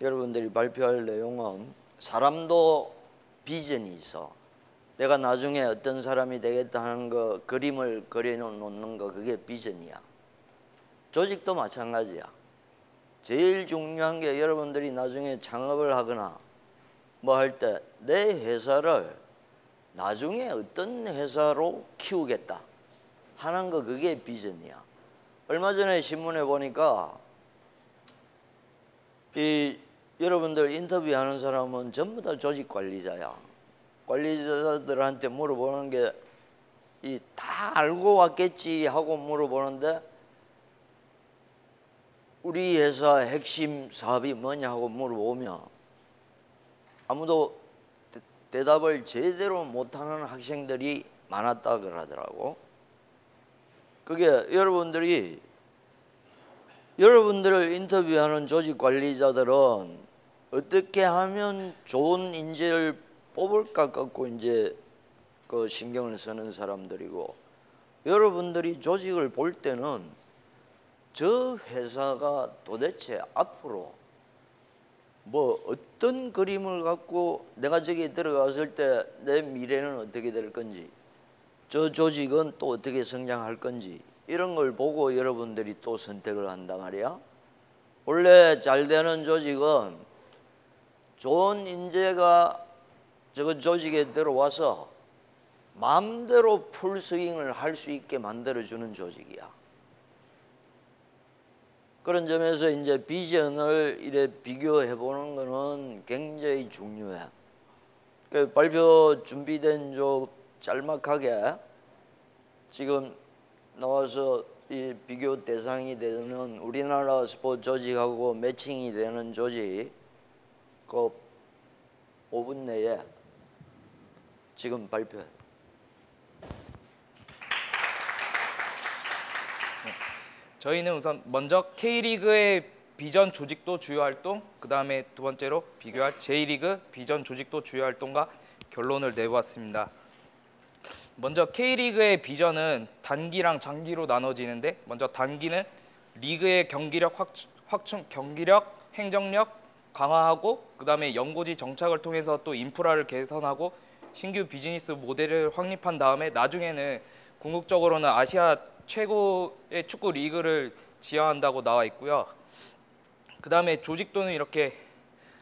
여러분들이 발표할 내용은 사람도 비전이 있어. 내가 나중에 어떤 사람이 되겠다 하는 거, 그림을 그려놓는 거, 그게 비전이야. 조직도 마찬가지야. 제일 중요한 게 여러분들이 나중에 창업을 하거나 뭐 할 때 내 회사를 나중에 어떤 회사로 키우겠다 하는 거, 그게 비전이야. 얼마 전에 신문에 보니까 여러분들 인터뷰하는 사람은 전부 다 조직 관리자야. 관리자들한테 물어보는 게 다 알고 왔겠지 하고 물어보는데, 우리 회사 핵심 사업이 뭐냐 하고 물어보면 아무도 대답을 제대로 못하는 학생들이 많았다 그러더라고. 그게 여러분들을 인터뷰하는 조직 관리자들은 어떻게 하면 좋은 인재를 뽑을까 갖고 이제 그 신경을 쓰는 사람들이고, 여러분들이 조직을 볼 때는 저 회사가 도대체 앞으로 뭐 어떤 그림을 갖고 내가 저기 들어갔을 때 내 미래는 어떻게 될 건지, 저 조직은 또 어떻게 성장할 건지, 이런 걸 보고 여러분들이 또 선택을 한단 말이야. 원래 잘 되는 조직은 좋은 인재가 저 조직에 들어와서 마음대로 풀스윙을 할 수 있게 만들어주는 조직이야. 그런 점에서 이제 비전을 이래 비교해 보는 거는 굉장히 중요해. 그 발표 준비된 좀 짤막하게 지금 나와서 이 비교 대상이 되는 우리나라 스포츠 조직하고 매칭이 되는 조직 그 5분 내에 지금 발표해. 저희는 우선 먼저 K리그의 비전 조직도 주요 활동, 그 다음에 두 번째로 비교할 J리그 비전 조직도 주요 활동과 결론을 내보았습니다. 먼저 K리그의 비전은 단기랑 장기로 나눠지는데, 먼저 단기는 리그의 경기력 확충, 경기력, 행정력 강화하고, 그 다음에 연고지 정착을 통해서 또 인프라를 개선하고 신규 비즈니스 모델을 확립한 다음에 나중에는 궁극적으로는 아시아 최고의 축구 리그를 지향한다고 나와 있고요. 그 다음에 조직도는 이렇게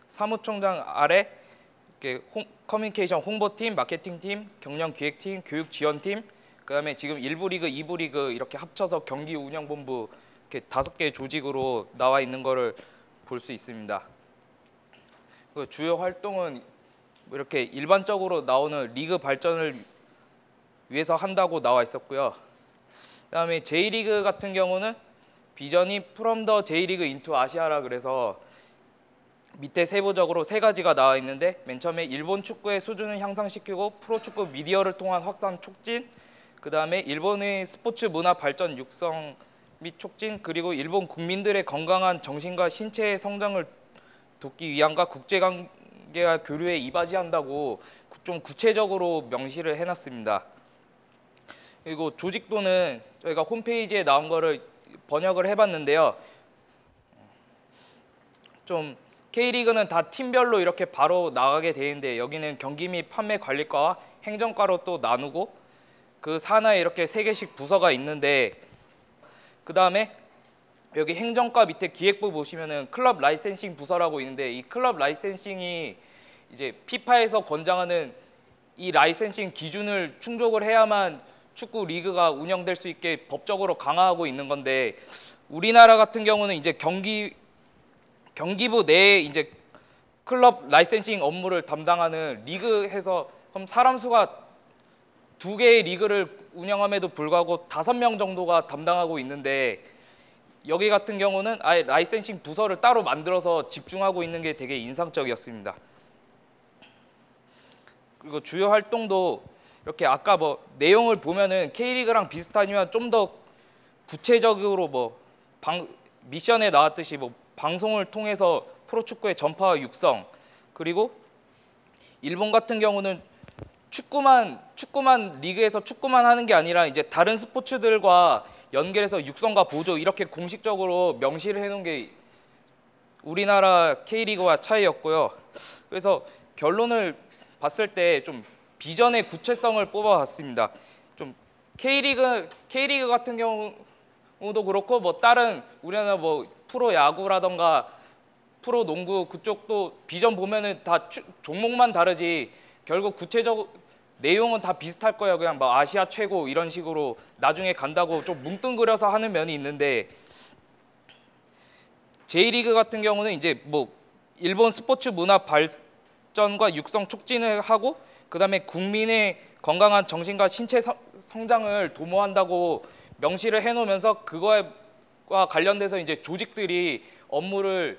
사무총장 아래 이렇게 커뮤니케이션 홍보팀, 마케팅팀, 경영기획팀, 교육지원팀, 그 다음에 지금 1부 리그, 2부 리그 이렇게 합쳐서 경기운영본부, 이렇게 5개의 조직으로 나와 있는 거를 볼 수 있습니다. 그 주요 활동은 이렇게 일반적으로 나오는 리그 발전을 위해서 한다고 나와 있었고요. 그다음에 J리그 같은 경우는 비전이 From the J리그 into 아시아라 그래서 밑에 세부적으로 3가지가 나와 있는데, 맨 처음에 일본 축구의 수준을 향상시키고 프로축구 미디어를 통한 확산 촉진, 그 다음에 일본의 스포츠 문화 발전 육성 및 촉진, 그리고 일본 국민들의 건강한 정신과 신체의 성장을 돕기 위함과 국제관계와 교류에 이바지한다고 좀 구체적으로 명시를 해놨습니다. 그리고 조직도는 저희가 홈페이지에 나온 거를 번역을 해봤는데요. 좀 K리그는 다 팀별로 이렇게 바로 나가게 되는데, 여기는 경기 및 판매 관리과와 행정과로 또 나누고 그 산하에 이렇게 3개씩 부서가 있는데, 그 다음에 여기 행정과 밑에 기획부 보시면은 클럽 라이센싱 부서라고 있는데, 이 클럽 라이센싱이 이제 피파에서 권장하는 이 라이센싱 기준을 충족을 해야만 축구 리그가 운영될 수 있게 법적으로 강화하고 있는 건데, 우리나라 같은 경우는 이제 경기부 내에 이제 클럽 라이센싱 업무를 담당하는 리그에서 그럼 사람 수가 2개의 리그를 운영함에도 불구하고 5명 정도가 담당하고 있는데, 여기 같은 경우는 아예 라이센싱 부서를 따로 만들어서 집중하고 있는 게 되게 인상적이었습니다. 그리고 주요 활동도 이렇게 아까 뭐 내용을 보면은 K리그랑 비슷하지만 좀 더 구체적으로 뭐 미션에 나왔듯이 뭐 방송을 통해서 프로축구의 전파와 육성, 그리고 일본 같은 경우는 축구만 리그에서 축구만 하는 게 아니라 이제 다른 스포츠들과 연결해서 육성과 보조 이렇게 공식적으로 명시를 해놓은 게 우리나라 K리그와 차이였고요. 그래서 결론을 봤을 때 좀 비전의 구체성을 뽑아봤습니다. 좀 K리그 같은 경우도 그렇고 뭐 다른 우리나라 뭐 프로 야구라던가 프로 농구 그쪽도 비전 보면은 다 종목만 다르지 결국 구체적 내용은 다 비슷할 거예요. 그냥 뭐 아시아 최고 이런 식으로 나중에 간다고 좀 뭉뚱그려서 하는 면이 있는데 J리그 같은 경우는 이제 뭐 일본 스포츠 문화 발전과 육성 촉진을 하고 그다음에 국민의 건강한 정신과 신체 성장을 도모한다고 명시를 해놓으면서 그거와 관련돼서 이제 조직들이 업무를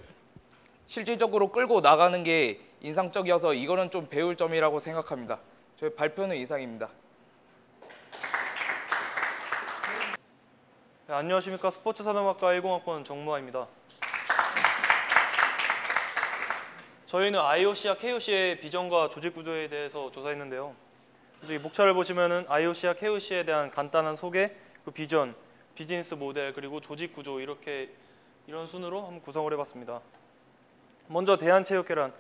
실질적으로 끌고 나가는 게 인상적이어서 이거는 좀 배울 점이라고 생각합니다. 저희 발표는 이상입니다. 네, 안녕하십니까. 스포츠산업학과 10학번 정무화입니다. 저희는 IOC와 KOC의 비전과 조직 구조에 대해서 조사했는데요. 이 목차를 보시면은 IOC와 KOC에 대한 간단한 소개, 그 비전, 비즈니스 모델, 그리고 조직 구조 이런 순으로 한번 구성을 해봤습니다. 먼저 대한체육회란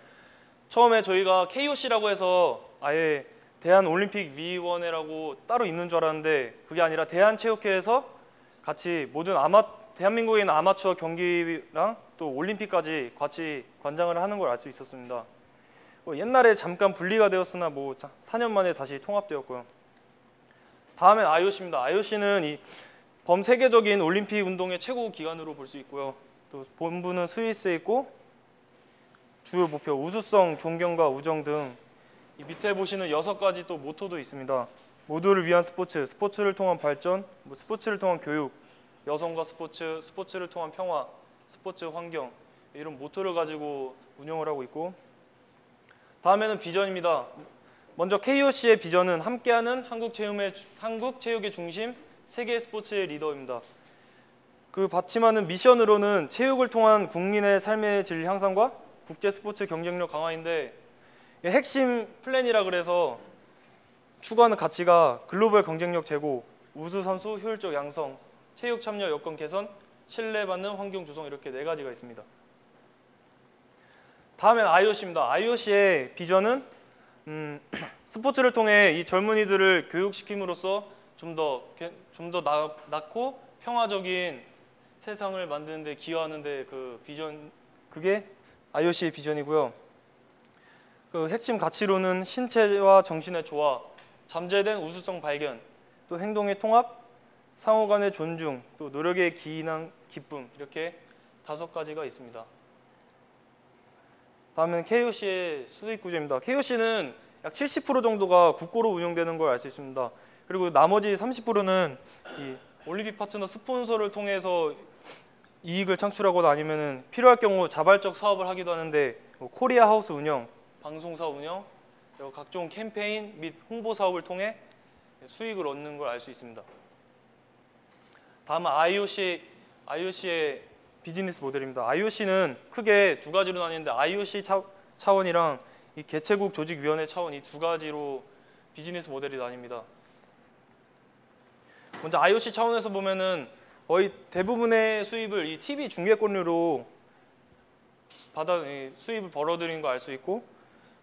처음에 저희가 KOC라고 해서 아예 대한올림픽위원회라고 따로 있는 줄 알았는데 그게 아니라 대한체육회에서 같이 모든 대한민국에 있는 아마추어 경기랑 또 올림픽까지 같이 관장을 하는 걸 알 수 있었습니다. 옛날에 잠깐 분리가 되었으나 뭐 4년 만에 다시 통합되었고요. 다음엔 IOC입니다. IOC는 이 범세계적인 올림픽 운동의 최고 기관으로 볼 수 있고요. 또 본부는 스위스에 있고 주요 목표 우수성, 존경과 우정 등 이 밑에 보시는 6가지 또 모토도 있습니다. 모두를 위한 스포츠, 스포츠를 통한 발전, 스포츠를 통한 교육, 여성과 스포츠, 스포츠를 통한 평화, 스포츠 환경 이런 모토를 가지고 운영을 하고 있고 다음에는 비전입니다. 먼저 KOC의 비전은 함께하는 한국 체육의 중심, 세계 스포츠의 리더입니다. 그 받침하는 미션으로는 체육을 통한 국민의 삶의 질 향상과 국제 스포츠 경쟁력 강화인데 핵심 플랜이라 그래서 추구하는 가치가 글로벌 경쟁력 제고, 우수 선수 효율적 양성, 체육 참여 여건 개선, 신뢰받는 환경 조성 이렇게 4가지가 있습니다. 다음엔 IOC입니다. IOC의 비전은 스포츠를 통해 이 젊은이들을 교육시킴으로써 좀 더 낫고 평화적인 세상을 만드는 데 기여하는 데 그 비전 그게 IOC의 비전이고요. 그 핵심 가치로는 신체와 정신의 조화, 잠재된 우수성 발견, 또 행동의 통합, 상호 간의 존중, 또 노력의 기인한 기쁨 이렇게 5가지가 있습니다. 다음은 KOC의 수익 구조입니다. KOC는 약 70% 정도가 국고로 운영되는 걸 알 수 있습니다. 그리고 나머지 30%는 이 올림픽 파트너 스폰서를 통해서 이익을 창출하거나 아니면은 필요할 경우 자발적 사업을 하기도 하는데 코리아 하우스 운영, 방송사 운영, 각종 캠페인 및 홍보 사업을 통해 수익을 얻는 걸 알 수 있습니다. 다음은 IOC의 비즈니스 모델입니다. IOC는 크게 2가지로 나뉘는데 IOC 차원이랑 이 개최국 조직위원회 차원 이 2가지로 비즈니스 모델이 나뉩니다. 먼저 IOC 차원에서 보면은 거의 대부분의 수입을 이 TV 중계권료로 수입을 벌어들인 거 알 수 있고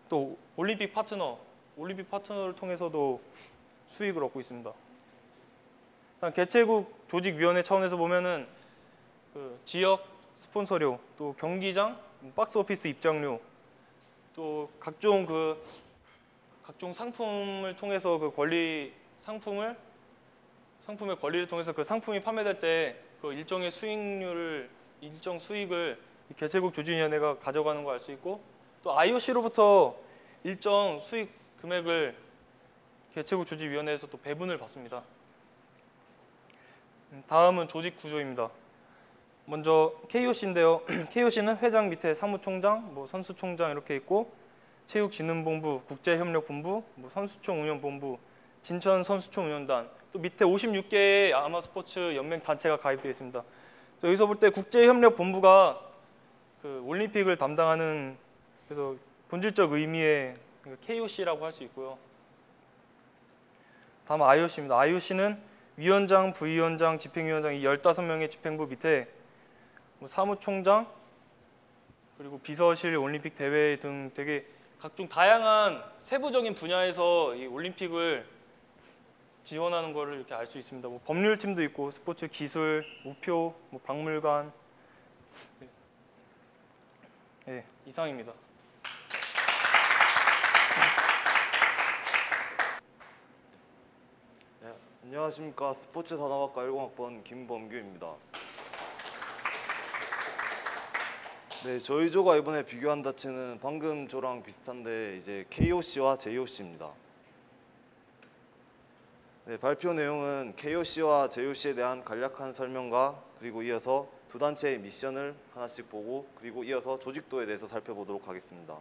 또 올림픽 파트너를 통해서도 수익을 얻고 있습니다. 일단 개최국 조직위원회 차원에서 보면은 그 지역 스폰서료, 또 경기장, 박스 오피스 입장료, 또 각종 상품을 통해서 상품의 권리를 통해서 그 상품이 판매될 때 그 일정 수익을 개최국 조직위원회가 가져가는 걸 알 수 있고 또 IOC로부터 일정 수익 금액을 개최국 조직위원회에서 또 배분을 받습니다. 다음은 조직 구조입니다. 먼저 KOC인데요. KOC는 회장 밑에 사무총장, 선수총장 이렇게 있고 체육진흥본부, 국제협력본부, 선수총 운영본부, 진천 선수총 운영단 또 밑에 56개의 아마스포츠 연맹 단체가 가입되어 있습니다. 또 여기서 볼 때 국제협력본부가 그 올림픽을 담당하는 그래서 본질적 의미의 KOC라고 할 수 있고요. 다음 IOC입니다. IOC는 위원장, 부위원장, 집행위원장 이 15명의 집행부 밑에 사무총장, 그리고 비서실 올림픽 대회 등 되게 각종 다양한 세부적인 분야에서 이 올림픽을 지원하는 거를 이렇게 알 수 있습니다. 뭐 법률팀도 있고 스포츠 기술, 우표, 뭐 박물관. 네, 이상입니다. 네, 안녕하십니까. 스포츠 산업학과 10학번 김범규입니다. 네, 저희 조가 이번에 비교한 단체는 방금 조랑 비슷한데 이제 KOC와 JOC입니다. 네, 발표 내용은 KOC와 JOC에 대한 간략한 설명과 그리고 이어서 두 단체의 미션을 하나씩 보고 그리고 이어서 조직도에 대해서 살펴보도록 하겠습니다.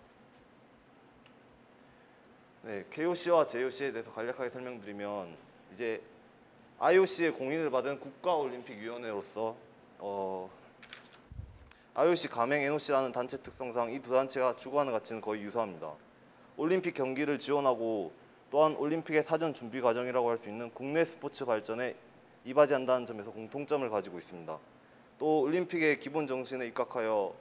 네, KOC와 JOC에 대해서 간략하게 설명드리면 이제 IOC의 공인을 받은 국가올림픽위원회로서 IOC 가맹 NOC라는 단체 특성상 이 두 단체가 추구하는 가치는 거의 유사합니다. 올림픽 경기를 지원하고 또한 올림픽의 사전 준비 과정이라고 할 수 있는 국내 스포츠 발전에 이바지한다는 점에서 공통점을 가지고 있습니다. 또 올림픽의 기본 정신에 입각하여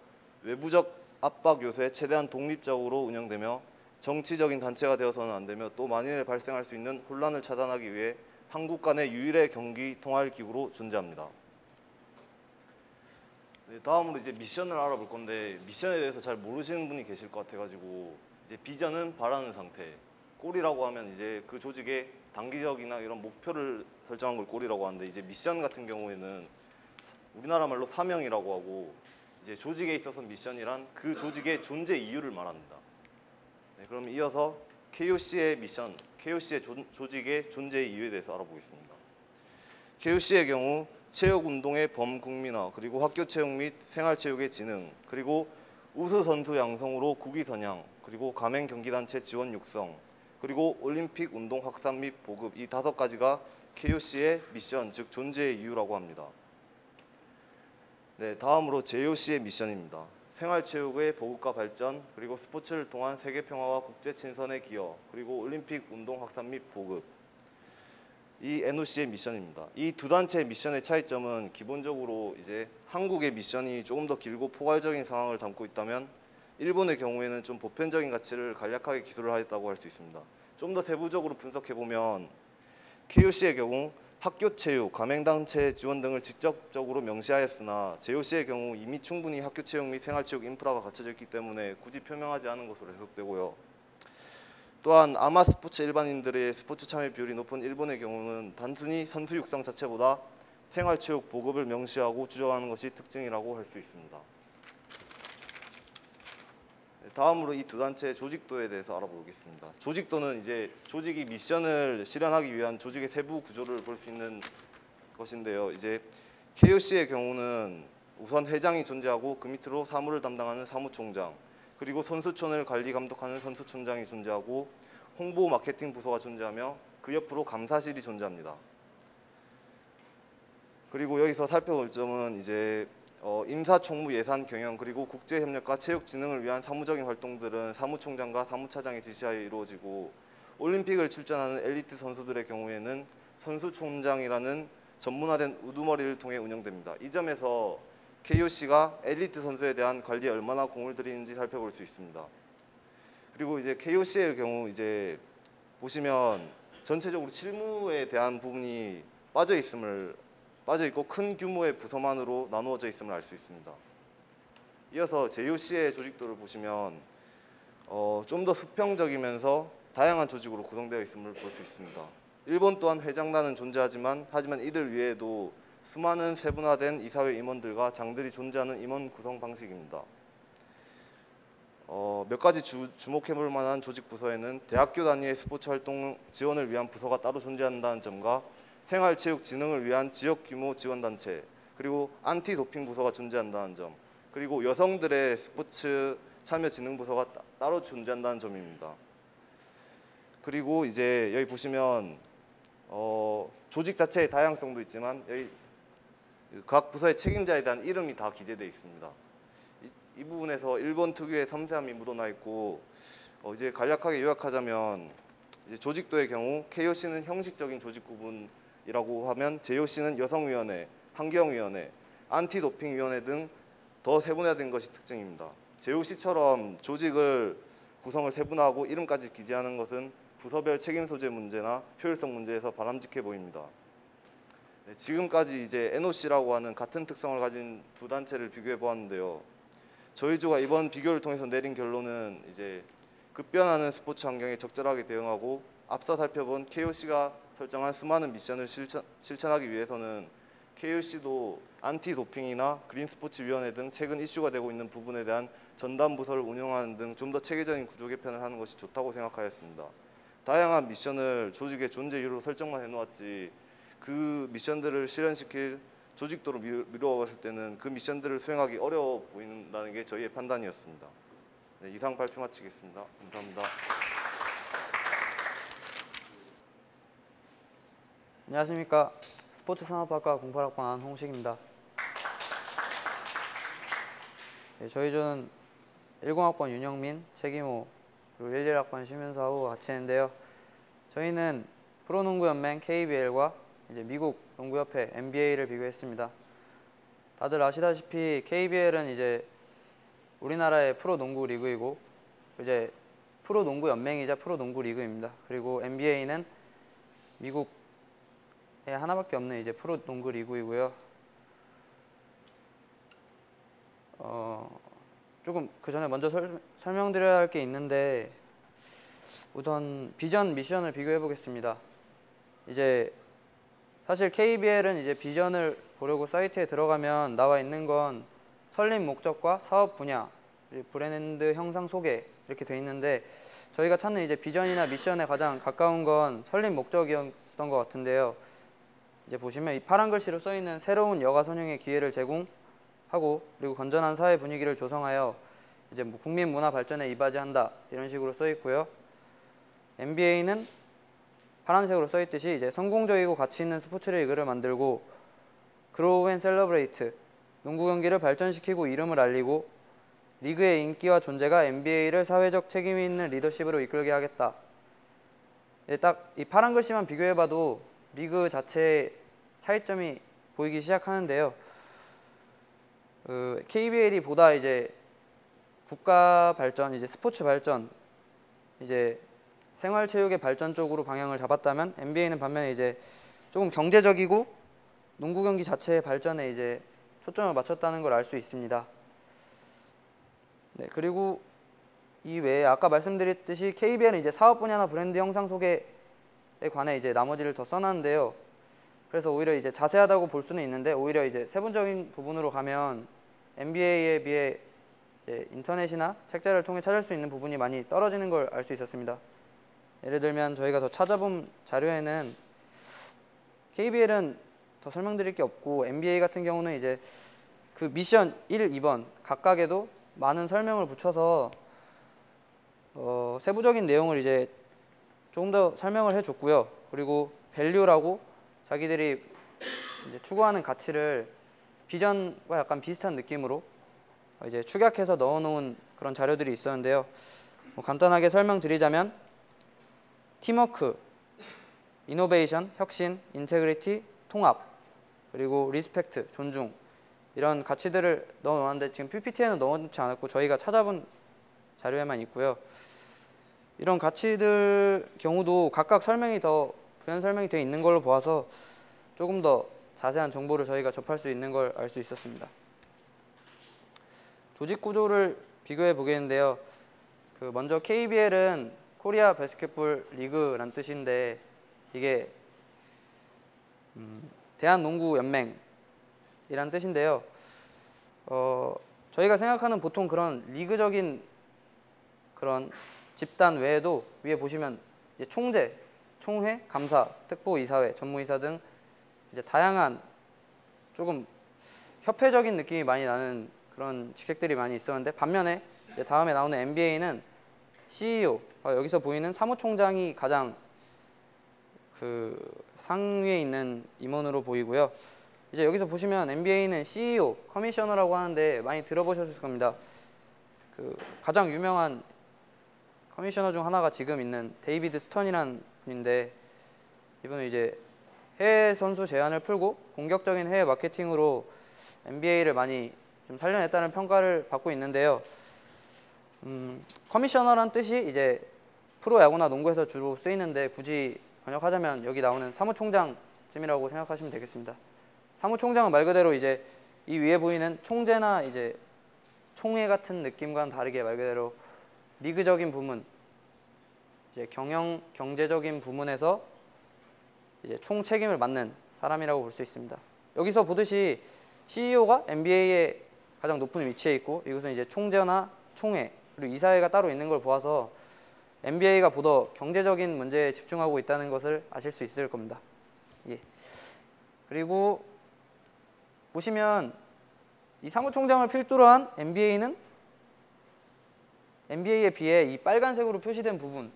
외부적 압박 요소에 최대한 독립적으로 운영되며 정치적인 단체가 되어서는 안 되며 또 만일 발생할 수 있는 혼란을 차단하기 위해 한국 간의 유일의 경기 통할 기구로 존재합니다. 네, 다음으로 이제 미션을 알아볼 건데 미션에 대해서 잘 모르시는 분이 계실 것 같아가지고 이제 비전은 바라는 상태, 골이라고 하면 이제 그 조직의 단기적이나 이런 목표를 설정한 걸 골이라고 하는데 이제 미션 같은 경우에는 우리나라 말로 사명이라고 하고 이제 조직에 있어서 미션이란 그 조직의 존재 이유를 말합니다. 네, 그럼 이어서 KOC의 미션, KOC의 조직의 존재 이유에 대해서 알아보겠습니다. KOC의 경우 체육운동의 범국민화, 그리고 학교체육 및 생활체육의 진흥, 그리고 우수 선수 양성으로 국위 선양, 그리고 가맹 경기단체 지원 육성, 그리고 올림픽 운동 확산 및 보급, 이 5가지가 KOC의 미션, 즉 존재의 이유라고 합니다. 네, 다음으로 JOC의 미션입니다. 생활체육의 보급과 발전, 그리고 스포츠를 통한 세계 평화와 국제 친선의 기여, 그리고 올림픽 운동 확산 및 보급, 이 NOC의 미션입니다. 이 두 단체의 미션의 차이점은 기본적으로 이제 한국의 미션이 조금 더 길고 포괄적인 상황을 담고 있다면 일본의 경우에는 좀 보편적인 가치를 간략하게 기술을 하였다고 할 수 있습니다. 좀 더 세부적으로 분석해 보면 KOC의 경우 학교체육, 가맹단체 지원 등을 직접적으로 명시하였으나 JOC의 경우 이미 충분히 학교체육 및 생활체육 인프라가 갖춰져 있기 때문에 굳이 표명하지 않은 것으로 해석되고요. 또한 아마 스포츠 일반인들의 스포츠 참여 비율이 높은 일본의 경우는 단순히 선수 육성 자체보다 생활체육 보급을 명시하고 주장하는 것이 특징이라고 할 수 있습니다. 다음으로 이 두 단체의 조직도에 대해서 알아보겠습니다. 조직도는 이제 조직이 미션을 실현하기 위한 조직의 세부 구조를 볼 수 있는 것인데요. 이제 KOC의 경우는 우선 회장이 존재하고 그 밑으로 사무를 담당하는 사무총장, 그리고 선수촌을 관리 감독하는 선수촌장이 존재하고 홍보 마케팅 부서가 존재하며 그 옆으로 감사실이 존재합니다. 그리고 여기서 살펴볼 점은 이제 인사총무 예산 경영 그리고 국제협력과 체육진흥을 위한 사무적인 활동들은 사무총장과 사무차장의 지시하에 이루어지고 올림픽을 출전하는 엘리트 선수들의 경우에는 선수총장이라는 전문화된 우두머리를 통해 운영됩니다. 이 점에서 KOC가 엘리트 선수에 대한 관리에 얼마나 공을 들이는지 살펴볼 수 있습니다. 그리고 이제 KOC의 경우 이제 보시면 전체적으로 실무에 대한 부분이 빠져 있고 큰 규모의 부서만으로 나누어져 있음을 알 수 있습니다. 이어서 JOC의 조직도를 보시면 좀 더 수평적이면서 다양한 조직으로 구성되어 있음을 볼 수 있습니다. 일본 또한 회장단은 존재하지만 이들 위에도 수많은 세분화된 이사회 임원들과 장들이 존재하는 임원 구성 방식입니다. 몇 가지 주목해볼 만한 조직 부서에는 대학교 단위의 스포츠 활동 지원을 위한 부서가 따로 존재한다는 점과 생활체육 진흥을 위한 지역 규모 지원단체, 그리고 안티도핑 부서가 존재한다는 점, 그리고 여성들의 스포츠 참여 진흥 부서가 따로 존재한다는 점입니다. 그리고 이제 여기 보시면 조직 자체의 다양성도 있지만 여기 각 부서의 책임자에 대한 이름이 다 기재되어 있습니다. 이 부분에서 일본 특유의 섬세함이 묻어나 있고 이제 간략하게 요약하자면 이제 조직도의 경우 KOC는 형식적인 조직 구분이라고 하면 JOC는 여성위원회, 환경위원회, 안티도핑위원회 등 더 세분화된 것이 특징입니다. JOC처럼 조직을 구성을 세분화하고 이름까지 기재하는 것은 부서별 책임 소재 문제나 효율성 문제에서 바람직해 보입니다. 네, 지금까지 이제 NOC라고 하는 같은 특성을 가진 두 단체를 비교해 보았는데요. 저희 조가 이번 비교를 통해서 내린 결론은 이제 급변하는 스포츠 환경에 적절하게 대응하고 앞서 살펴본 KOC가 설정한 수많은 미션을 실천하기 위해서는 KOC도 안티 도핑이나 그린 스포츠 위원회 등 최근 이슈가 되고 있는 부분에 대한 전담 부서를 운영하는 등 좀 더 체계적인 구조 개편을 하는 것이 좋다고 생각하였습니다. 다양한 미션을 조직의 존재 이유로 설정만 해놓았지 그 미션들을 실현시킬 조직도로 미루어갔을 때는 그 미션들을 수행하기 어려워 보인다는 게 저희의 판단이었습니다. 네, 이상 발표 마치겠습니다. 감사합니다. 안녕하십니까. 스포츠 산업학과 08학번 홍식입니다. 네, 저희 조는 10학번 윤영민, 최기모, 그리고 11학번 심윤사우 같이 했는데요. 저희는 프로농구연맹 KBL과 이제 미국 농구협회 NBA를 비교했습니다. 다들 아시다시피 KBL은 이제 우리나라의 프로농구 리그이고 이제 프로농구연맹이자 프로농구리그입니다. 그리고 NBA는 미국에 하나밖에 없는 이제 프로농구 리그이고요. 조금 그 전에 먼저 설명드려야 할 게 있는데 우선 비전 미션을 비교해 보겠습니다. 이제 사실 KBL은 이제 비전을 보려고 사이트에 들어가면 나와 있는 건 설립 목적과 사업 분야, 브랜드 형상 소개 이렇게 돼 있는데 저희가 찾는 이제 비전이나 미션에 가장 가까운 건 설립 목적이었던 것 같은데요. 이제 보시면 이 파란 글씨로 써 있는 새로운 여가 선용의 기회를 제공하고 그리고 건전한 사회 분위기를 조성하여 이제 뭐 국민 문화 발전에 이바지한다 이런 식으로 써 있고요. NBA는 파란색으로 써 있듯이 이제 성공적이고 가치 있는 스포츠 리그를 만들고 Grow and Celebrate 농구 경기를 발전시키고 이름을 알리고 리그의 인기와 존재가 NBA를 사회적 책임 있는 리더십으로 이끌게 하겠다. 딱 이 파란 글씨만 비교해봐도 리그 자체의 차이점이 보이기 시작하는데요. KBL이 보다 이제 국가 발전, 이제 스포츠 발전, 이제 생활체육의 발전 쪽으로 방향을 잡았다면 NBA는 반면에 이제 조금 경제적이고 농구 경기 자체의 발전에 이제 초점을 맞췄다는 걸 알 수 있습니다. 네, 그리고 이 외에 아까 말씀드렸듯이 KBL은 이제 사업 분야나 브랜드 형상 소개에 관해 이제 나머지를 더 써놨는데요. 그래서 오히려 이제 자세하다고 볼 수는 있는데 오히려 이제 세부적인 부분으로 가면 NBA에 비해 인터넷이나 책자를 통해 찾을 수 있는 부분이 많이 떨어지는 걸 알 수 있었습니다. 예를 들면 저희가 더 찾아본 자료에는 KBL은 더 설명드릴 게 없고 NBA 같은 경우는 이제 그 미션 1, 2번 각각에도 많은 설명을 붙여서 세부적인 내용을 이제 조금 더 설명을 해줬고요. 그리고 밸류라고 자기들이 이제 추구하는 가치를 비전과 약간 비슷한 느낌으로 이제 축약해서 넣어놓은 그런 자료들이 있었는데요. 간단하게 설명드리자면 팀워크, 이노베이션, 혁신, 인테그리티, 통합, 그리고 리스펙트, 존중 이런 가치들을 넣어놓았는데 지금 PPT에는 넣어놓지 않았고 저희가 찾아본 자료에만 있고요. 이런 가치들 경우도 각각 설명이 더 부연 설명이 되어 있는 걸로 보아서 조금 더 자세한 정보를 저희가 접할 수 있는 걸 알 수 있었습니다. 조직 구조를 비교해 보겠는데요. 먼저 KBL은 코리아 바스켓볼 리그란 뜻인데 이게 대한농구연맹이란 뜻인데요. 저희가 생각하는 보통 그런 리그적인 그런 집단 외에도 위에 보시면 이제 총재, 총회, 감사, 특보 이사회, 전무이사 등 이제 다양한 조금 협회적인 느낌이 많이 나는 그런 직책들이 많이 있었는데 반면에 이제 다음에 나오는 NBA는 CEO, 여기서 보이는 사무총장이 가장 그 상위에 있는 임원으로 보이고요. 이제 여기서 보시면 NBA는 CEO, 커미셔너라고 하는데 많이 들어보셨을 겁니다. 그 가장 유명한 커미셔너 중 하나가 지금 있는 데이비드 스턴이라는 분인데 이분은 이제 해외 선수 제한을 풀고 공격적인 해외 마케팅으로 NBA를 많이 좀 살려냈다는 평가를 받고 있는데요. 커미셔너란 뜻이 이제 프로야구나 농구에서 주로 쓰이는데 굳이 번역하자면 여기 나오는 사무총장쯤이라고 생각하시면 되겠습니다. 사무총장은 말 그대로 이제 이 위에 보이는 총재나 이제 총회 같은 느낌과는 다르게 말 그대로 리그적인 부문, 이제 경제적인 부문에서 이제 총 책임을 맡는 사람이라고 볼 수 있습니다. 여기서 보듯이 CEO가 NBA의 가장 높은 위치에 있고 이것은 이제 총재나 총회 그리고 이사회가 따로 있는 걸 보아서 NBA가 보다 경제적인 문제에 집중하고 있다는 것을 아실 수 있을 겁니다. 예. 그리고 보시면 이 사무총장을 필두로 한 NBA는 NBA에 비해 이 빨간색으로 표시된 부분,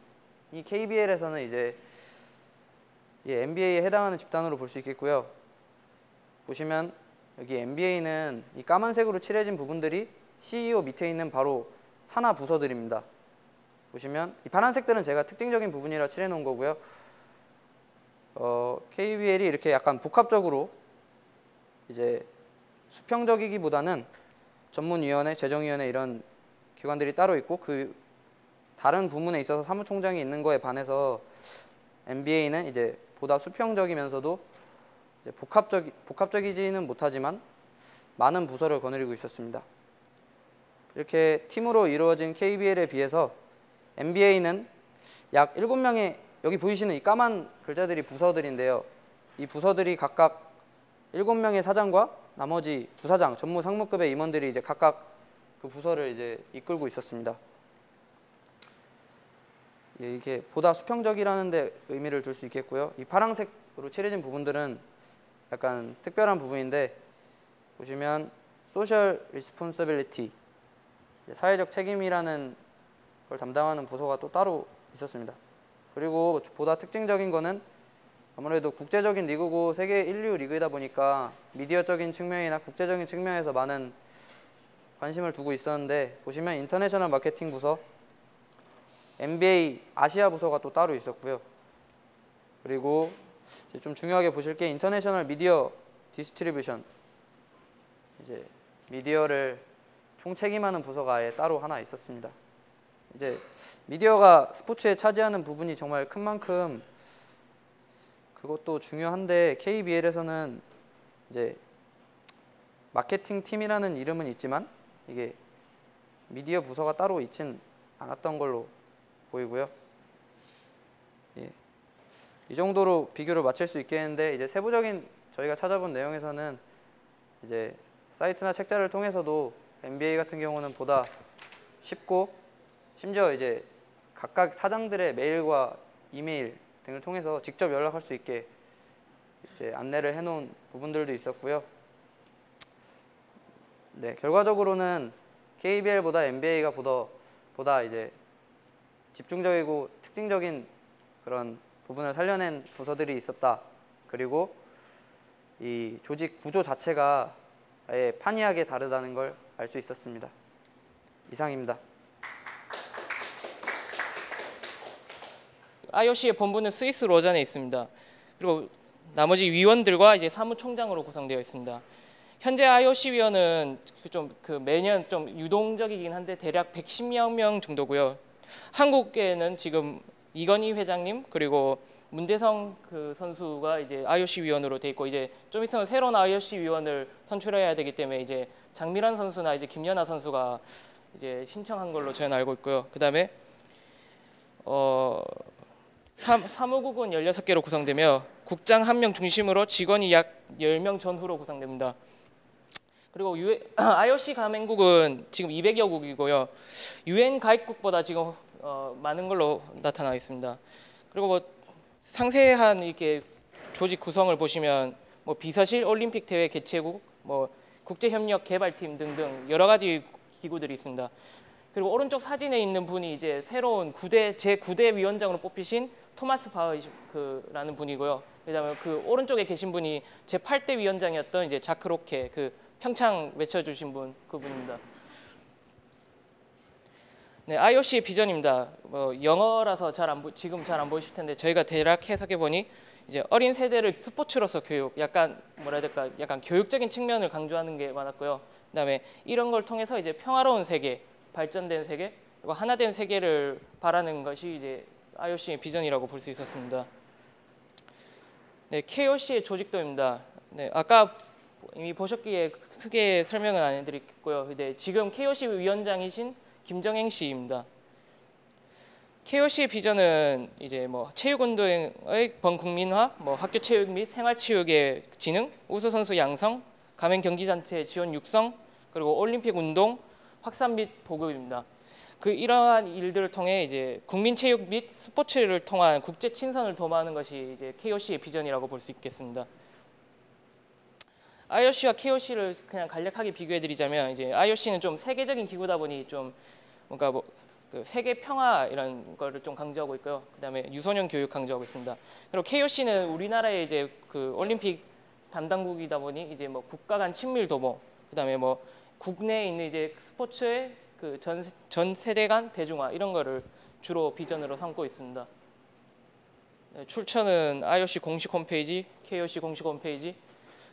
이 KBL에서는 이제 NBA에 해당하는 집단으로 볼 수 있겠고요. 보시면 여기 NBA는 이 까만색으로 칠해진 부분들이 CEO 밑에 있는 바로 산하 부서들입니다. 보시면 이 파란색들은 제가 특징적인 부분이라 칠해 놓은 거고요. KBL이 이렇게 약간 복합적으로 이제 수평적이기보다는 전문위원회, 재정위원회 이런 기관들이 따로 있고 그 다른 부문에 있어서 사무총장이 있는 거에 반해서 NBA는 이제 보다 수평적이면서도 이제 복합적이지는 못하지만 많은 부서를 거느리고 있었습니다. 이렇게 팀으로 이루어진 KBL에 비해서 NBA는 약 7명의 여기 보이시는 이 까만 글자들이 부서들인데요. 이 부서들이 각각 7명의 사장과 나머지 부사장, 전무 상무급의 임원들이 이제 각각 그 부서를 이제 이끌고 있었습니다. 예, 이게 보다 수평적이라는 데 의미를 둘 수 있겠고요. 이 파란색으로 칠해진 부분들은 약간 특별한 부분인데 보시면 소셜 리스폰서빌리티, 사회적 책임이라는 걸 담당하는 부서가 또 따로 있었습니다. 그리고 보다 특징적인 거는 아무래도 국제적인 리그고 세계 1류 리그이다 보니까 미디어적인 측면이나 국제적인 측면에서 많은 관심을 두고 있었는데 보시면 인터내셔널 마케팅 부서, NBA 아시아 부서가 또 따로 있었고요. 그리고 이제 좀 중요하게 보실 게 인터내셔널 미디어 디스트리뷰션, 이제 미디어를 총책임하는 부서가 아예 따로 하나 있었습니다. 이제 미디어가 스포츠에 차지하는 부분이 정말 큰 만큼 그것도 중요한데 KBL에서는 이제 마케팅 팀이라는 이름은 있지만 이게 미디어 부서가 따로 있진 않았던 걸로 보이고요. 예. 이 정도로 비교를 마칠 수 있겠는데 이제 세부적인 저희가 찾아본 내용에서는 이제 사이트나 책자를 통해서도 NBA 같은 경우는 보다 쉽고 심지어 이제 각각 사장들의 메일과 이메일 등을 통해서 직접 연락할 수 있게 이제 안내를 해놓은 부분들도 있었고요. 네, 결과적으로는 KBL보다 NBA가 보다 이제 집중적이고 특징적인 그런 부분을 살려낸 부서들이 있었다. 그리고 이 조직 구조 자체가 아예 판이하게 다르다는 걸 알 수 있었습니다. 이상입니다. IOC의 본부는 스위스 로잔에 있습니다. 그리고 나머지 위원들과 이제 사무총장으로 구성되어 있습니다. 현재 IOC 위원은 매년 좀 유동적이긴 한데 대략 110여 명 정도고요. 한국에는 지금 이건희 회장님 그리고 문대성 그 선수가 이제 IOC 위원으로 돼 있고 이제 좀 있으면 새로운 IOC 위원을 선출해야 되기 때문에 이제 장미란 선수나 이제 김연아 선수가 이제 신청한 걸로 저는 알고 있고요. 그다음에 사무국은 16개로 구성되며 국장 1명 중심으로 직원이 약 10명 전후로 구성됩니다. 그리고 IOC 가맹국은 지금 200여 국이고요. UN 가입국보다 지금 많은 걸로 나타나 있습니다. 그리고 뭐 상세한 이렇게 조직 구성을 보시면 뭐 비서실, 올림픽 대회 개최국, 뭐 국제협력 개발팀 등등 여러 가지 기구들이 있습니다. 그리고 오른쪽 사진에 있는 분이 이제 새로운 제9대 위원장으로 뽑히신 토마스 바흐라는 분이고요. 그다음에 그 오른쪽에 계신 분이 제8대 위원장이었던 이제 자크 로케 그 평창 외쳐주신 분 그분입니다. 네, IOC의 비전입니다. 영어라서 지금 잘 안 보이실 텐데 저희가 대략 해석해 보니 이제 어린 세대를 스포츠로서 교육, 약간 뭐라 해야 될까, 약간 교육적인 측면을 강조하는 게 많았고요. 그다음에 이런 걸 통해서 이제 평화로운 세계, 발전된 세계, 그리고 하나된 세계를 바라는 것이 이제 IOC의 비전이라고 볼 수 있었습니다. 네, KOC의 조직도입니다. 네, 아까 이미 보셨기에 크게 설명은 안 해드리겠고요. 네, 지금 KOC 위원장이신 김정행 씨입니다. KOC의 비전은 이제 뭐 체육운동의 번국민화, 뭐 학교 체육 및 생활체육의 진흥, 우수선수 양성, 가맹 경기단체 지원 육성, 그리고 올림픽 운동 확산 및 보급입니다. 이러한 일들을 통해 이제 국민체육 및 스포츠를 통한 국제 친선을 도모하는 것이 이제 KOC의 비전이라고 볼 수 있겠습니다. IOC와 KOC를 그냥 간략하게 비교해드리자면 이제 IOC는 좀 세계적인 기구다 보니 좀 뭔가 그 세계 평화 이런 거를 좀 강조하고 있고요. 그다음에 유소년 교육 강조하고 있습니다. 그리고 KOC는 우리나라의 이제 그 올림픽 담당국이다 보니 이제 뭐 국가 간 친밀 도모, 그다음에 뭐 국내에 있는 이제 스포츠의 그 전 세대 간 대중화 이런 거를 주로 비전으로 삼고 있습니다. 네, 출처는 IOC 공식 홈페이지, KOC 공식 홈페이지,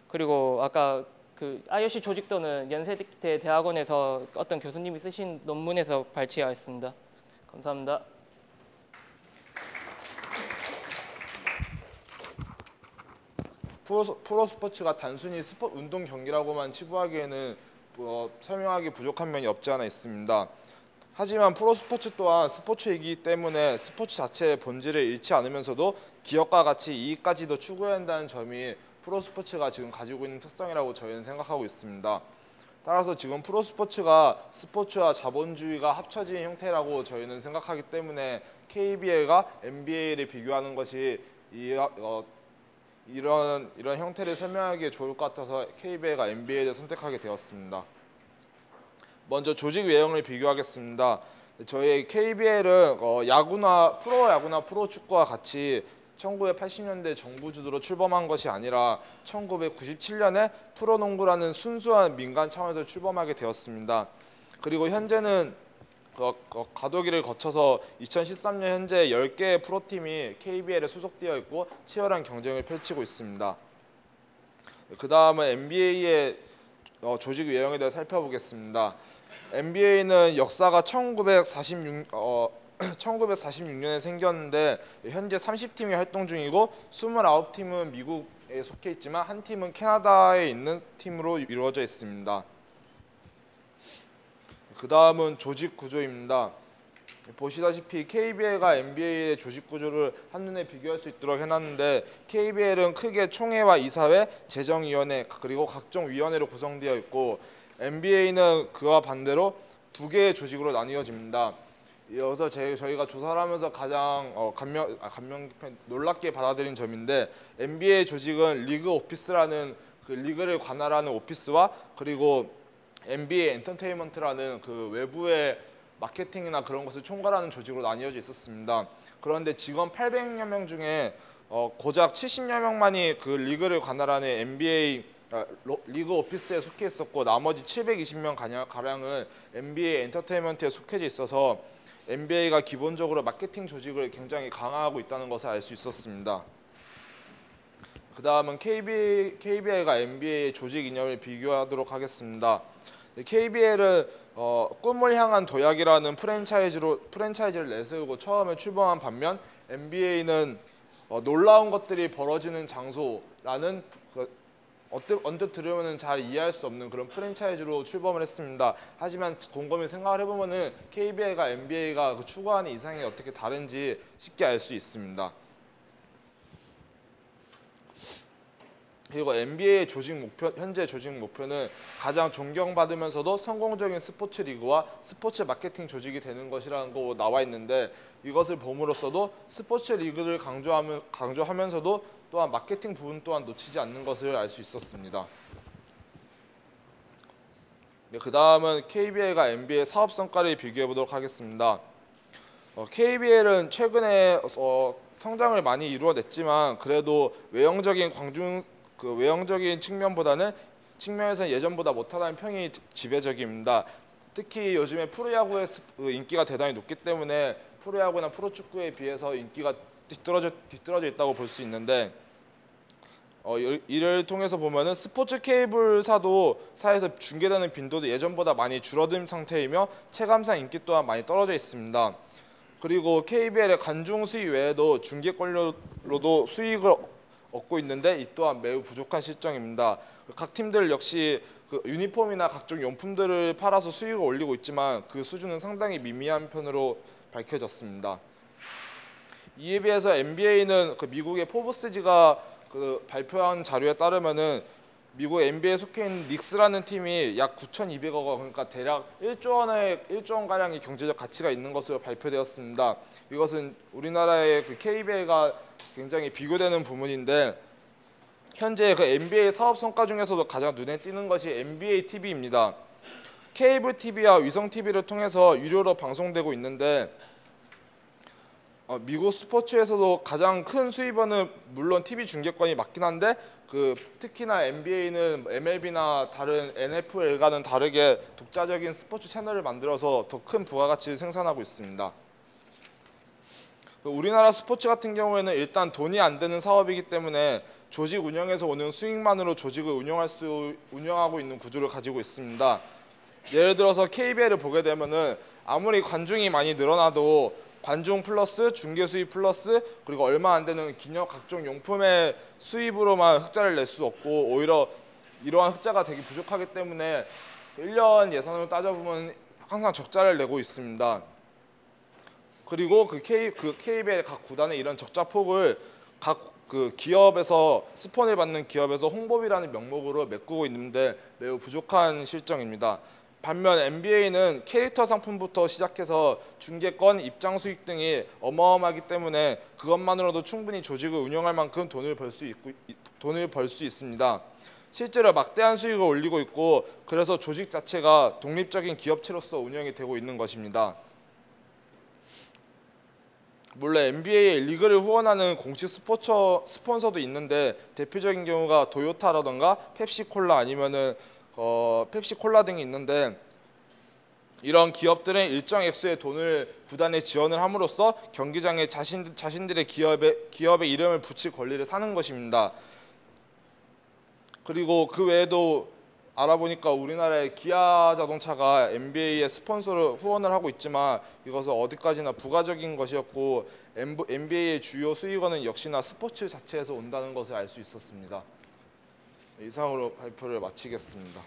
그리고 아까 그 IOC 조직도는 연세대 대학원에서 어떤 교수님이 쓰신 논문에서 발췌하였습니다. 감사합니다. 프로 스포츠가 단순히 운동 경기라고만 치부하기에는 설명하기 부족한 면이 없지 않아 있습니다. 하지만 프로 스포츠 또한 스포츠이기 때문에 스포츠 자체의 본질을 잃지 않으면서도 기업과 같이 이익까지도 추구해야 한다는 점이 프로 스포츠가 지금 가지고 있는 특성이라고 저희는 생각하고 있습니다. 따라서 지금 프로 스포츠가 스포츠와 자본주의가 합쳐진 형태라고 저희는 생각하기 때문에 KBL과 NBA를 비교하는 것이 이런 형태를 설명하기에 좋을 것 같아서 KBL과 NBA를 선택하게 되었습니다. 먼저 조직 외형을 비교하겠습니다. 저희 KBL은 프로야구나 프로축구와 같이 1980년대 정부 주도로 출범한 것이 아니라 1997년에 프로농구라는 순수한 민간 차원에서 출범하게 되었습니다. 그리고 현재는 과도기를 거쳐서 2013년 현재 10개의 프로팀이 KBL에 소속되어 있고 치열한 경쟁을 펼치고 있습니다. 그 다음은 NBA의 조직 외형에 대해 살펴보겠습니다. NBA는 역사가 1946년에 생겼는데 현재 30팀이 활동 중이고 29팀은 미국에 속해 있지만 한 팀은 캐나다에 있는 팀으로 이루어져 있습니다. 그 다음은 조직 구조입니다. 보시다시피 KBL과 NBA의 조직 구조를 한눈에 비교할 수 있도록 해놨는데 KBL은 크게 총회와 이사회, 재정위원회 그리고 각종 위원회로 구성되어 있고 NBA는 그와 반대로 두 개의 조직으로 나뉘어집니다. 여기서 저희가 조사를 하면서 가장 놀랍게 받아들인 점인데 NBA 조직은 리그 오피스라는 그 리그를 관할하는 오피스와 그리고 NBA 엔터테인먼트라는 그 외부의 마케팅이나 그런 것을 총괄하는 조직으로 나뉘어져 있었습니다. 그런데 직원 800여 명 중에 고작 70여 명만이 그 리그를 관할하는 NBA 리그 오피스에 속해 있었고 나머지 720명 가량은 NBA 엔터테인먼트에 속해져 있어서 NBA가 기본적으로 마케팅 조직을 굉장히 강화하고 있다는 것을 알 수 있었습니다. 그 다음은 KBL과 NBA의 조직 이념을 비교하도록 하겠습니다. KBL은 꿈을 향한 도약이라는 프랜차이즈를 내세우고 처음에 출범한 반면 NBA는 놀라운 것들이 벌어지는 장소라는 언뜻 들으면 잘 이해할 수 없는 그런 프랜차이즈로 출범을 했습니다. 하지만 곰곰이 생각을 해보면 KBL과 NBA가 그 추구하는 이상이 어떻게 다른지 쉽게 알 수 있습니다. 그리고 NBA의 현재 조직 목표는 가장 존경받으면서도 성공적인 스포츠 리그와 스포츠 마케팅 조직이 되는 것이라는 거 나와 있는데 이것을 봄으로써도 스포츠 리그를 강조하면서도 또한 마케팅 부분 또한 놓치지 않는 것을 알 수 있었습니다. 네, 그 다음은 KBL과 NBA의 사업 성과를 비교해 보도록 하겠습니다. KBL은 최근에 성장을 많이 이루어냈지만 그래도 외형적인 측면에서는 예전보다 못하다는 평이 지배적입니다. 특히 요즘에 프로야구의 인기가 대단히 높기 때문에 프로야구나 프로축구에 비해서 인기가 뒤떨어져 있다고 볼 수 있는데 이를 통해서 보면은 스포츠 케이블사도 사에서 중계되는 빈도도 예전보다 많이 줄어든 상태이며 체감상 인기 또한 많이 떨어져 있습니다. 그리고 KBL의 관중 수익 외에도 중계권료로도 수익을 얻고 있는데 이 또한 매우 부족한 실정입니다. 각 팀들 역시 그 유니폼이나 각종 용품들을 팔아서 수익을 올리고 있지만 그 수준은 상당히 미미한 편으로 밝혀졌습니다. 이에 비해서 NBA는 그 미국의 포브스지가 그 발표한 자료에 따르면은 미국 NBA에 속해 있는 닉스라는 팀이 약 9,200억 원, 그러니까 대략 1조 원 가량의 경제적 가치가 있는 것으로 발표되었습니다. 이것은 우리나라의 그 KBL과 굉장히 비교되는 부분인데 현재 그 NBA 사업 성과 중에서도 가장 눈에 띄는 것이 NBA TV입니다. 케이블 TV와 위성 TV를 통해서 유료로 방송되고 있는데 미국 스포츠에서도 가장 큰 수입원은 물론 TV 중계권이 맞긴 한데 그 특히나 NBA는 MLB나 다른 NFL과는 다르게 독자적인 스포츠 채널을 만들어서 더 큰 부가가치를 생산하고 있습니다. 우리나라 스포츠 같은 경우에는 일단 돈이 안 되는 사업이기 때문에 조직 운영에서 오는 수익만으로 조직을 운영하고 있는 구조를 가지고 있습니다. 예를 들어서 KBL을 보게 되면은 아무리 관중이 많이 늘어나도 관중 플러스 중계 수입 플러스 그리고 얼마 안 되는 기념 각종 용품의 수입으로만 흑자를 낼 수 없고 오히려 이러한 흑자가 되게 부족하기 때문에 1년 예산으로 따져보면 항상 적자를 내고 있습니다. 그리고 그 KBL 각 구단의 이런 적자 폭을 각 그 기업에서 스폰을 받는 기업에서 홍보비라는 명목으로 메꾸고 있는데 매우 부족한 실정입니다. 반면 NBA는 캐릭터 상품부터 시작해서 중계권, 입장 수익 등이 어마어마하기 때문에 그것만으로도 충분히 조직을 운영할 만큼 돈을 벌 수 있습니다. 실제로 막대한 수익을 올리고 있고 그래서 조직 자체가 독립적인 기업체로서 운영이 되고 있는 것입니다. 물론 NBA의 리그를 후원하는 공식 스폰서도 있는데 대표적인 경우가 도요타라던가 펩시콜라 아니면은 펩시콜라 등이 있는데 이런 기업들은 일정 액수의 돈을 구단에 지원을 함으로써 경기장에 자신들의 기업의 이름을 붙일 권리를 사는 것입니다. 그리고 그 외에도 알아보니까 우리나라의 기아자동차가 NBA의 스폰서로 후원을 하고 있지만 이것은 어디까지나 부가적인 것이었고 NBA의 주요 수익원은 역시나 스포츠 자체에서 온다는 것을 알 수 있었습니다. 이상으로 발표를 마치겠습니다.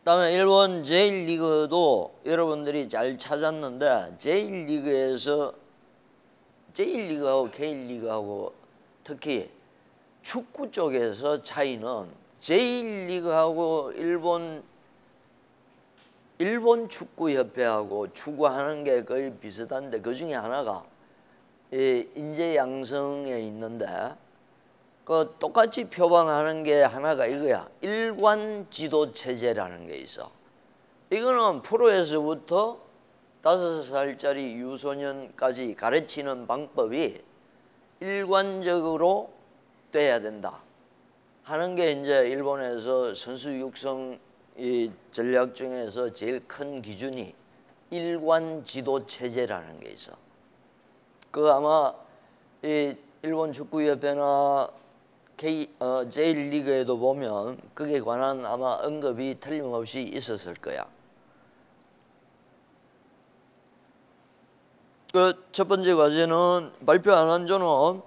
다음에 일본 J리그도 여러분들이 잘 찾았는데 J리그하고 K리그하고 특히 축구 쪽에서 차이는 J리그하고 일본 축구협회하고 추구하는 게 거의 비슷한데 그 중에 하나가 인재 양성에 있는데 그 똑같이 표방하는 게 하나가 이거야. 일관 지도 체제라는 게 있어. 이거는 프로에서부터 5살짜리 유소년까지 가르치는 방법이 일관적으로 돼야 된다 하는 게 이제 일본에서 선수 육성 이 전략 중에서 제일 큰 기준이 일관 지도 체제라는 게 있어. 그 아마 이 일본 축구협회나 J리그에도 보면 그에 관한 아마 언급이 틀림없이 있었을 거야. 그 첫 번째 과제는 발표 안 한 조는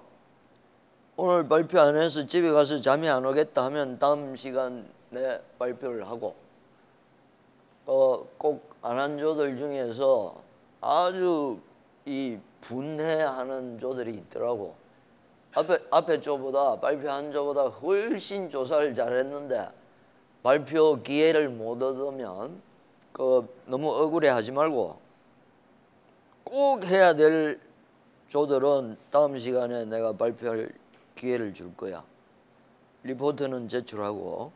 오늘 발표 안 해서 집에 가서 잠이 안 오겠다 하면 다음 시간에 발표를 하고 꼭 안 한 조들 중에서 아주 이 분해하는 조들이 있더라고. 앞에 조보다 발표한 조보다 훨씬 조사를 잘했는데 발표 기회를 못 얻으면 너무 억울해하지 말고 꼭 해야 될 조들은 다음 시간에 내가 발표할 기회를 줄 거야. 리포트는 제출하고.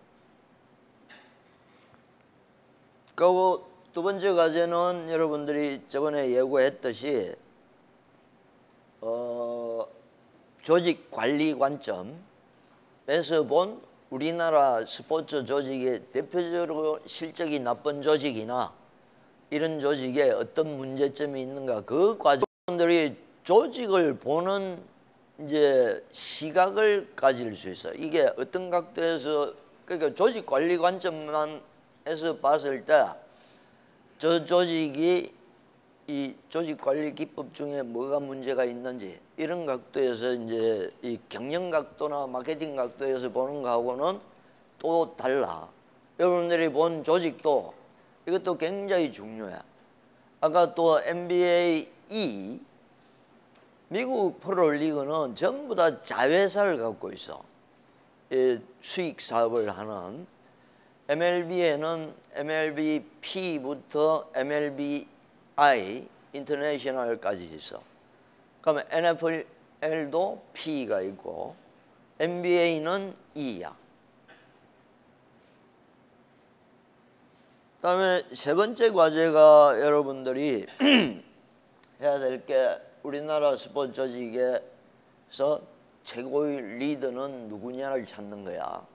그리고 두 번째 과제는 여러분들이 저번에 예고했듯이 조직 관리 관점에서 본 우리나라 스포츠 조직의 대표적으로 실적이 나쁜 조직이나 이런 조직에 어떤 문제점이 있는가 그 과정 분들이 조직을 보는 이제 시각을 가질 수 있어. 이게 어떤 각도에서 그러니까 조직 관리 관점만에서 봤을 때 저 조직이 이 조직 관리 기법 중에 뭐가 문제가 있는지 이런 각도에서 이제 이 경영 각도나 마케팅 각도에서 보는 거하고는 또 달라. 여러분들이 본 조직도 이것도 굉장히 중요해. 아까 또 NBA 미국 프로리그는 전부 다 자회사를 갖고 있어. 수익 사업을 하는. MLB에는 MLBP부터 MLBI 인터내셔널까지 있어. 그러면 NFL도 P가 있고 NBA는 E야. 그다음에 세 번째 과제가 여러분들이 해야 될 게 우리나라 스포츠 조직에서 최고의 리더는 누구냐를 찾는 거야.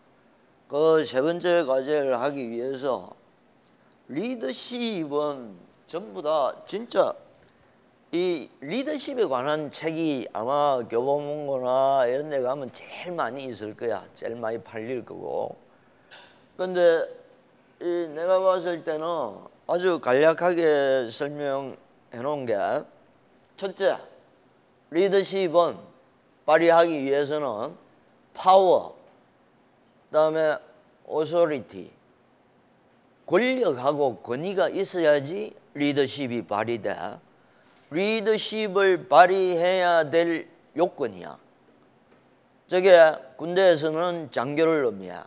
그 세 번째 과제를 하기 위해서 리더십은 전부 다 진짜 이 리더십에 관한 책이 아마 교보문고나 이런 데 가면 제일 많이 있을 거야. 제일 많이 팔릴 거고. 근데 내가 봤을 때는 아주 간략하게 설명해 놓은 게 첫째, 리더십은 발휘하기 위해서는 파워, 그다음에 오소리티, 권력하고 권위가 있어야지 리더십이 발휘돼. 리더십을 발휘해야 될 요건이야. 저게 군대에서는 장교를 의미해.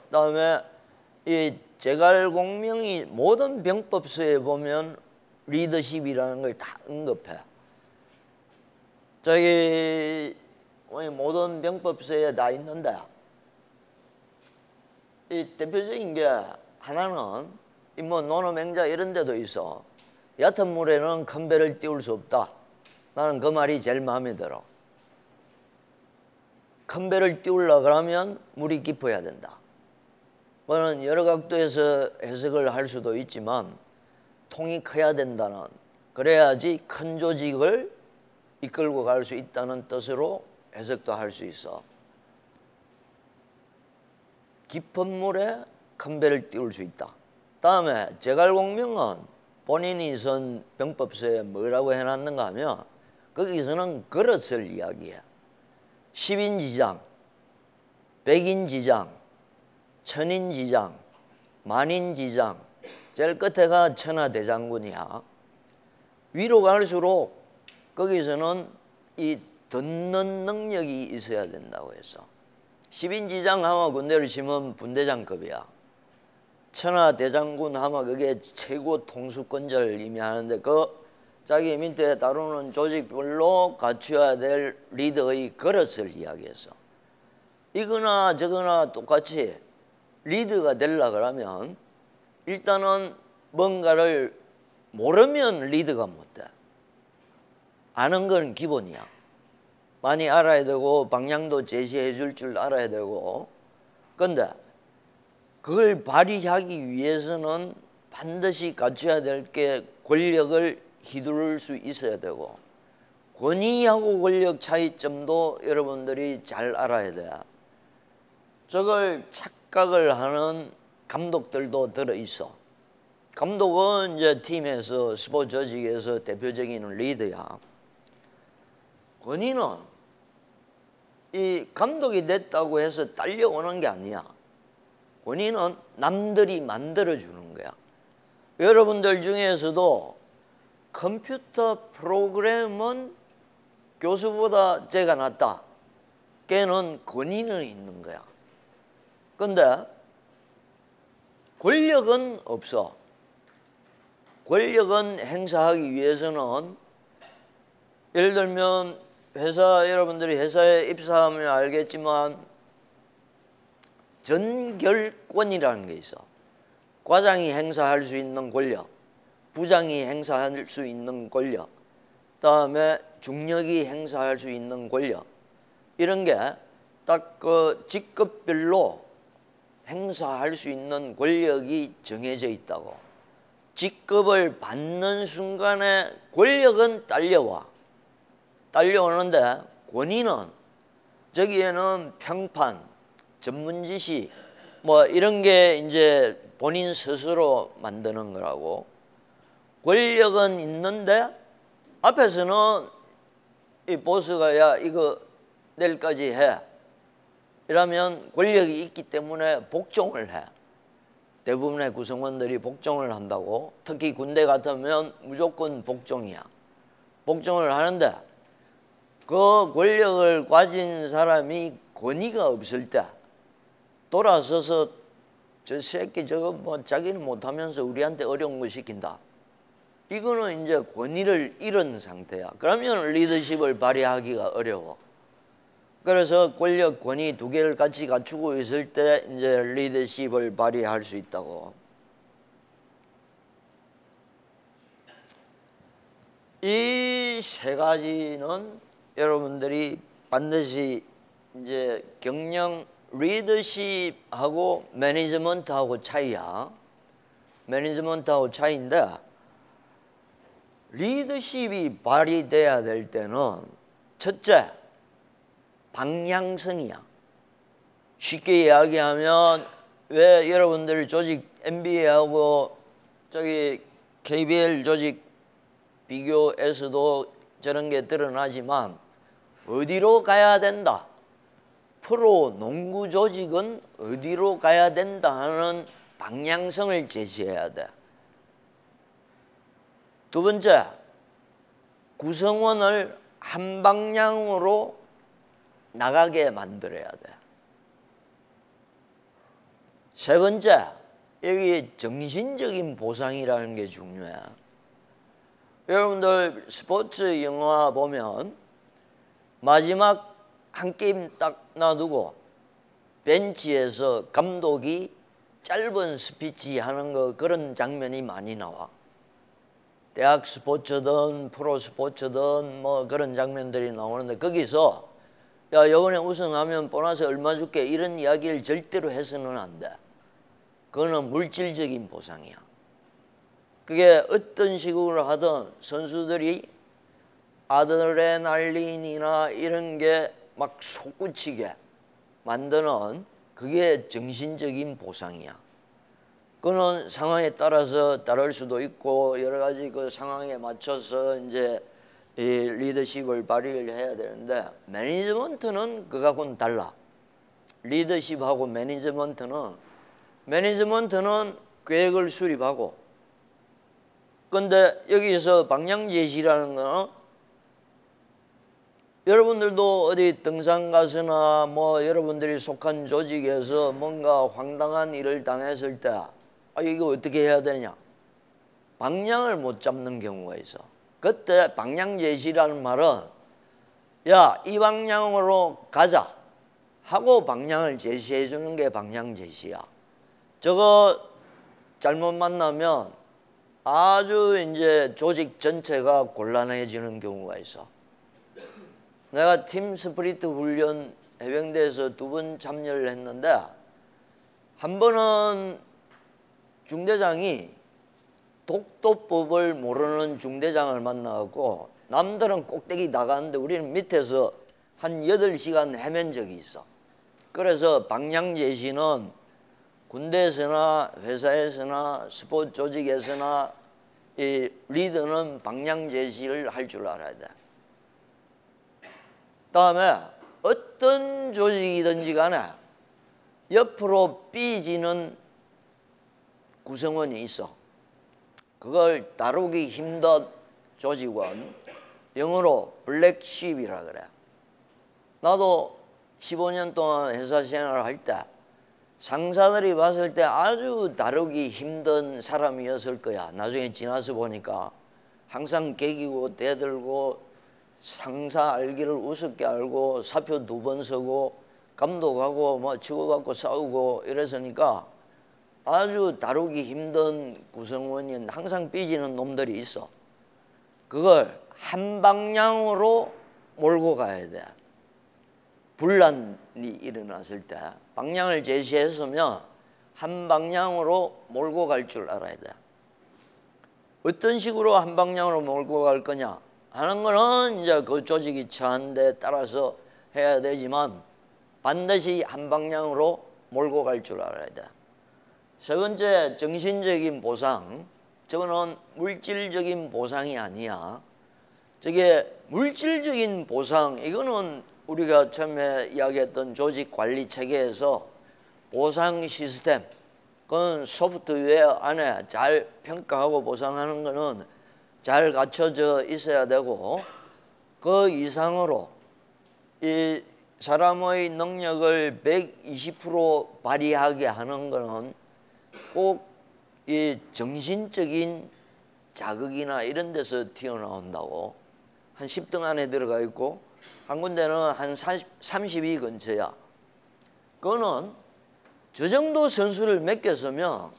그다음에 이 제갈공명이 모든 병법서에 보면 리더십이라는 걸 다 언급해. 저기 모든 병법서에 다 있는데 이 대표적인 게 하나는 뭐 노노맹자 이런 데도 있어. 얕은 물에는 큰 배를 띄울 수 없다. 나는 그 말이 제일 마음에 들어. 큰 배를 띄우려고 그러면 물이 깊어야 된다. 그거는 여러 각도에서 해석을 할 수도 있지만 통이 커야 된다는, 그래야지 큰 조직을 이끌고 갈 수 있다는 뜻으로 해석도 할 수 있어. 깊은 물에 큰 배를 띄울 수 있다. 다음에 제갈공명은 본인이 쓴 병법서에 뭐라고 해놨는가 하면 거기서는 그릇을 이야기해. 10인지장, 100인지장, 1000인지장, 만인지장, 제일 끝에가 천하대장군이야. 위로 갈수록 거기서는 이 듣는 능력이 있어야 된다고 했어. 10인지장 하면 군대를 치면 분대장급이야. 천하대장군 하면 그게 최고 통수권자를 의미하는데 그 자기 밑에 다루는 조직별로 갖춰야 될 리더의 그릇을 이야기했어. 이거나 저거나 똑같이 리더가 되려고 그러면 일단은 뭔가를 모르면 리더가 못 돼. 아는 건 기본이야. 많이 알아야 되고 방향도 제시해 줄 줄 알아야 되고. 그런데 그걸 발휘하기 위해서는 반드시 갖춰야 될 게 권력을 휘두를 수 있어야 되고, 권위하고 권력 차이점도 여러분들이 잘 알아야 돼. 저걸 착각을 하는 감독들도 들어있어. 감독은 이제 팀에서 스포츠 조직에서 대표적인 리더야. 권위는 이 감독이 됐다고 해서 딸려오는 게 아니야. 권위는 남들이 만들어주는 거야. 여러분들 중에서도 컴퓨터 프로그램은 교수보다 제가 낫다. 걔는 권위는 있는 거야. 근데 권력은 없어. 권력은 행사하기 위해서는 예를 들면 여러분들이 회사에 입사하면 알겠지만 전결권이라는 게 있어. 과장이 행사할 수 있는 권력, 부장이 행사할 수 있는 권력, 그다음에 중력이 행사할 수 있는 권력, 이런 게 딱 그 직급별로 행사할 수 있는 권력이 정해져 있다고. 직급을 받는 순간에 권력은 딸려오는데 권위는 저기에는 평판, 전문지식 뭐 이런 게 이제 본인 스스로 만드는 거라고. 권력은 있는데 앞에서는 이 보스가 야 이거 내일까지 해 이러면 권력이 있기 때문에 복종을 해. 대부분의 구성원들이 복종을 한다고. 특히 군대 같으면 무조건 복종이야. 복종을 하는데 그 권력을 가진 사람이 권위가 없을 때 돌아서서 저 새끼 저거 뭐 자기는 못하면서 우리한테 어려운 거 시킨다. 이거는 이제 권위를 잃은 상태야. 그러면 리더십을 발휘하기가 어려워. 그래서 권력, 권위 두 개를 같이 갖추고 있을 때 이제 리더십을 발휘할 수 있다고. 이 세 가지는 여러분들이 반드시 이제 경영 리더십하고 매니지먼트하고 차이야. 매니지먼트하고 차이인데 리더십이 발휘돼야 될 때는 첫째 방향성이야. 쉽게 이야기하면 왜 여러분들 조직 MBA하고 저기 KBL 조직 비교에서도 저런 게 드러나지만 어디로 가야 된다. 프로 농구 조직은 어디로 가야 된다 하는 방향성을 제시해야 돼. 두 번째, 구성원을 한 방향으로 나가게 만들어야 돼. 세 번째, 여기 정신적인 보상이라는 게 중요해. 여러분들 스포츠 영화 보면 마지막 한 게임 딱 놔두고 벤치에서 감독이 짧은 스피치 하는 거 그런 장면이 많이 나와. 대학 스포츠든 프로 스포츠든 뭐 그런 장면들이 나오는데 거기서 야 이번에 우승하면 보너스 얼마 줄게 이런 이야기를 절대로 해서는 안 돼. 그거는 물질적인 보상이야. 그게 어떤 식으로 하든 선수들이 아드레날린이나 이런 게 막 솟구치게 만드는 그게 정신적인 보상이야. 그거는 상황에 따라서 다를 수도 있고 여러 가지 그 상황에 맞춰서 이제 이 리더십을 발휘를 해야 되는데 매니지먼트는 그거하고는 달라. 리더십하고 매니지먼트는 계획을 수립하고 근데 여기서 방향 제시라는 거는 여러분들도 어디 등산 가서나 뭐 여러분들이 속한 조직에서 뭔가 황당한 일을 당했을 때 이거 어떻게 해야 되냐 방향을 못 잡는 경우가 있어. 그때 방향 제시라는 말은 야 이 방향으로 가자 하고 방향을 제시해 주는 게 방향 제시야. 저거 잘못 만나면 아주 이제 조직 전체가 곤란해지는 경우가 있어. 내가 팀 스프리트 훈련 해병대에서 2번 참여를 했는데 한 번은 중대장이 독도법을 모르는 중대장을 만나갖고 남들은 꼭대기 나가는데 우리는 밑에서 한 8시간 헤맨 적이 있어. 그래서 방향 제시는 군대에서나 회사에서나 스포츠 조직에서나 이 리더는 방향 제시를 할 줄 알아야 돼. 다음에 어떤 조직이든지 간에 옆으로 삐지는 구성원이 있어. 그걸 다루기 힘든 조직원, 영어로 블랙쉽이라 그래. 나도 15년 동안 회사 생활을 할 때 상사들이 봤을 때 아주 다루기 힘든 사람이었을 거야. 나중에 지나서 보니까 항상 개기고 대들고 상사 알기를 우습게 알고 사표 2번 서고 감독하고 뭐 치고받고 싸우고 이랬으니까 아주 다루기 힘든 구성원이 항상 삐지는 놈들이 있어. 그걸 한 방향으로 몰고 가야 돼. 분란이 일어났을 때 방향을 제시했으면 한 방향으로 몰고 갈 줄 알아야 돼. 어떤 식으로 한 방향으로 몰고 갈 거냐 하는 거는 이제 그 조직이 처한 데 따라서 해야 되지만 반드시 한 방향으로 몰고 갈 줄 알아야 돼. 세 번째, 정신적인 보상. 저거는 물질적인 보상이 아니야. 저게 물질적인 보상, 이거는 우리가 처음에 이야기했던 조직 관리 체계에서 보상 시스템, 그건 소프트웨어 안에 잘 평가하고 보상하는 거는 잘 갖춰져 있어야 되고, 그 이상으로 이 사람의 능력을 120% 발휘하게 하는 거는 꼭 이 정신적인 자극이나 이런 데서 튀어나온다고. 한 10등 안에 들어가 있고 한 군데는 한 32 근처야. 그거는 저 정도 선수를 맡겼으면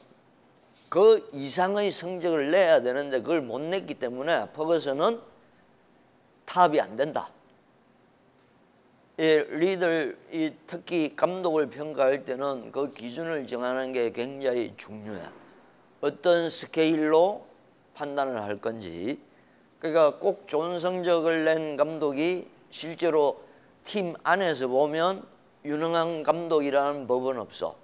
그 이상의 성적을 내야 되는데 그걸 못 냈기 때문에 퍼거슨은 탑이 안 된다. 이 리더, 특히 감독을 평가할 때는 그 기준을 정하는 게 굉장히 중요해. 어떤 스케일로 판단을 할 건지. 그러니까 꼭 좋은 성적을 낸 감독이 실제로 팀 안에서 보면 유능한 감독이라는 법은 없어.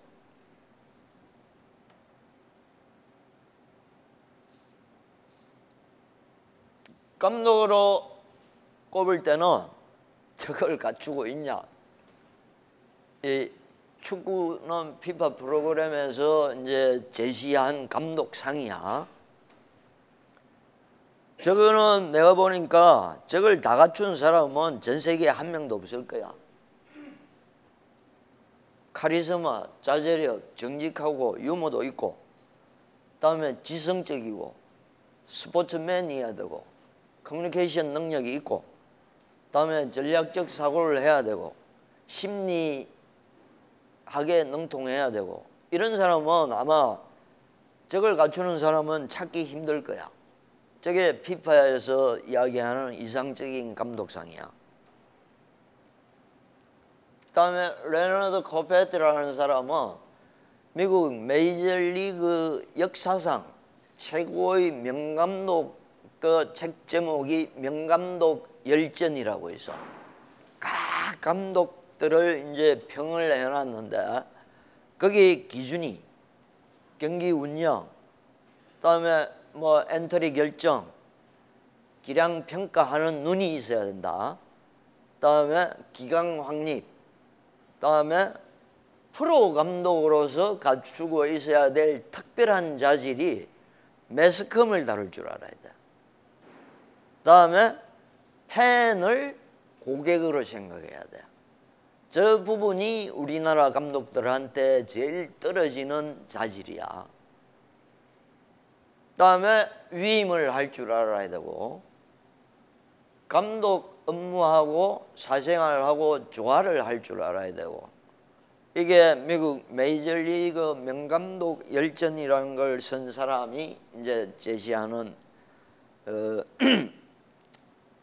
감독으로 꼽을 때는 저걸 갖추고 있냐. 이 축구는 피파 프로그램에서 이제 제시한 감독상이야. 저거는 내가 보니까 저걸 다 갖춘 사람은 전 세계에 한 명도 없을 거야. 카리스마, 자제력, 정직하고 유머도 있고, 그다음에 지성적이고, 스포츠맨이어야 되고, 커뮤니케이션 능력이 있고, 그다음에 전략적 사고를 해야 되고, 심리학에 능통해야 되고, 이런 사람은 아마 저걸 갖추는 사람은 찾기 힘들 거야. 저게 피파에서 이야기하는 이상적인 감독상이야. 그다음에 레너드 코페트라는 사람은 미국 메이저리그 역사상 최고의 명감독, 그 책 제목이 명감독 열전이라고 있어. 각 감독들을 이제 평을 해놨는데 거기 기준이 경기 운영, 그다음에 뭐 엔트리 결정, 기량 평가하는 눈이 있어야 된다. 그다음에 기강 확립, 그다음에 프로 감독으로서 갖추고 있어야 될 특별한 자질이 매스컴을 다룰 줄 알아야 돼. 그다음에 팬을 고객으로 생각해야 돼. 저 부분이 우리나라 감독들한테 제일 떨어지는 자질이야. 그다음에 위임을 할 줄 알아야 되고, 감독 업무하고 사생활하고 조화를 할 줄 알아야 되고, 이게 미국 메이저리그 명감독 열전이라는 걸 쓴 사람이 이제 제시하는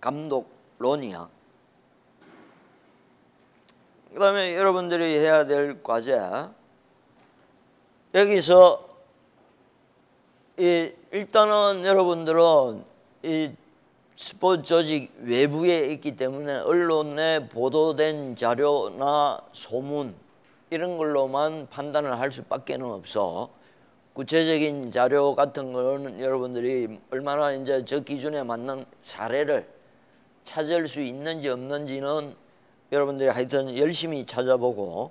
감독론이야. 그다음에 여러분들이 해야 될 과제, 여기서 일단은 여러분들은 이 스포츠 조직 외부에 있기 때문에 언론에 보도된 자료나 소문 이런 걸로만 판단을 할 수밖에는 없어. 구체적인 자료 같은 거는 여러분들이 얼마나 이제 저 기준에 맞는 사례를 찾을 수 있는지 없는지는 여러분들이 하여튼 열심히 찾아보고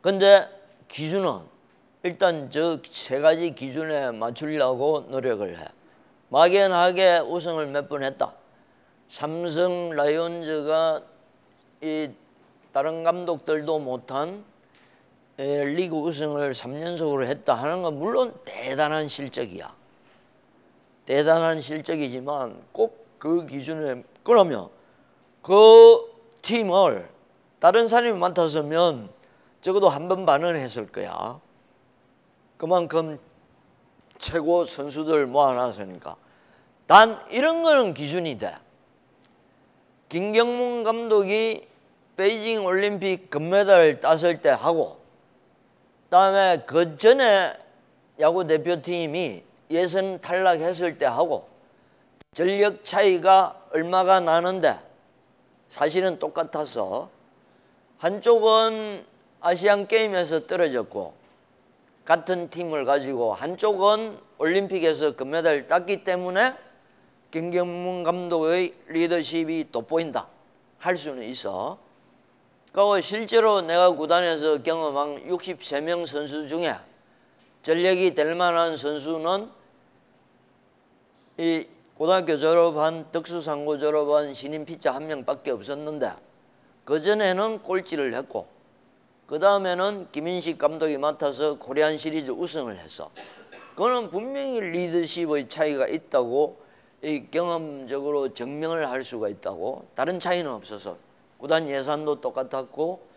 근데 기준은 일단 저 세 가지 기준에 맞추려고 노력을 해. 막연하게 우승을 몇 번 했다. 삼성 라이온즈가 이 다른 감독들도 못한 리그 우승을 3연속으로 했다 하는 건 물론 대단한 실적이야. 대단한 실적이지만 꼭 그 기준에, 그러면 그 팀을 다른 사람이 맡았으면 적어도 한 번 반은 했을 거야. 그만큼 최고 선수들 모아놨으니까. 단 이런 거는 기준이 돼. 김경문 감독이 베이징 올림픽 금메달을 땄을 때 하고, 그다음에 그 전에 야구 대표팀이 예선 탈락했을 때 하고 전력 차이가 얼마가 나는데 사실은 똑같아서 한쪽은 아시안 게임에서 떨어졌고 같은 팀을 가지고 한쪽은 올림픽에서 금메달을 땄기 때문에 김경문 감독의 리더십이 돋보인다 할 수는 있어. 그리고 실제로 내가 구단에서 경험한 63명 선수 중에 전력이 될 만한 선수는 이 고등학교 졸업한 덕수상고 졸업한 신인 피자 한 명밖에 없었는데 그전에는 꼴찌를 했고 그 다음에는 김인식 감독이 맡아서 코리안 시리즈 우승을 했어. 그거는 분명히 리더십의 차이가 있다고 이 경험적으로 증명을 할 수가 있다고. 다른 차이는 없어서 구단 예산도 똑같았고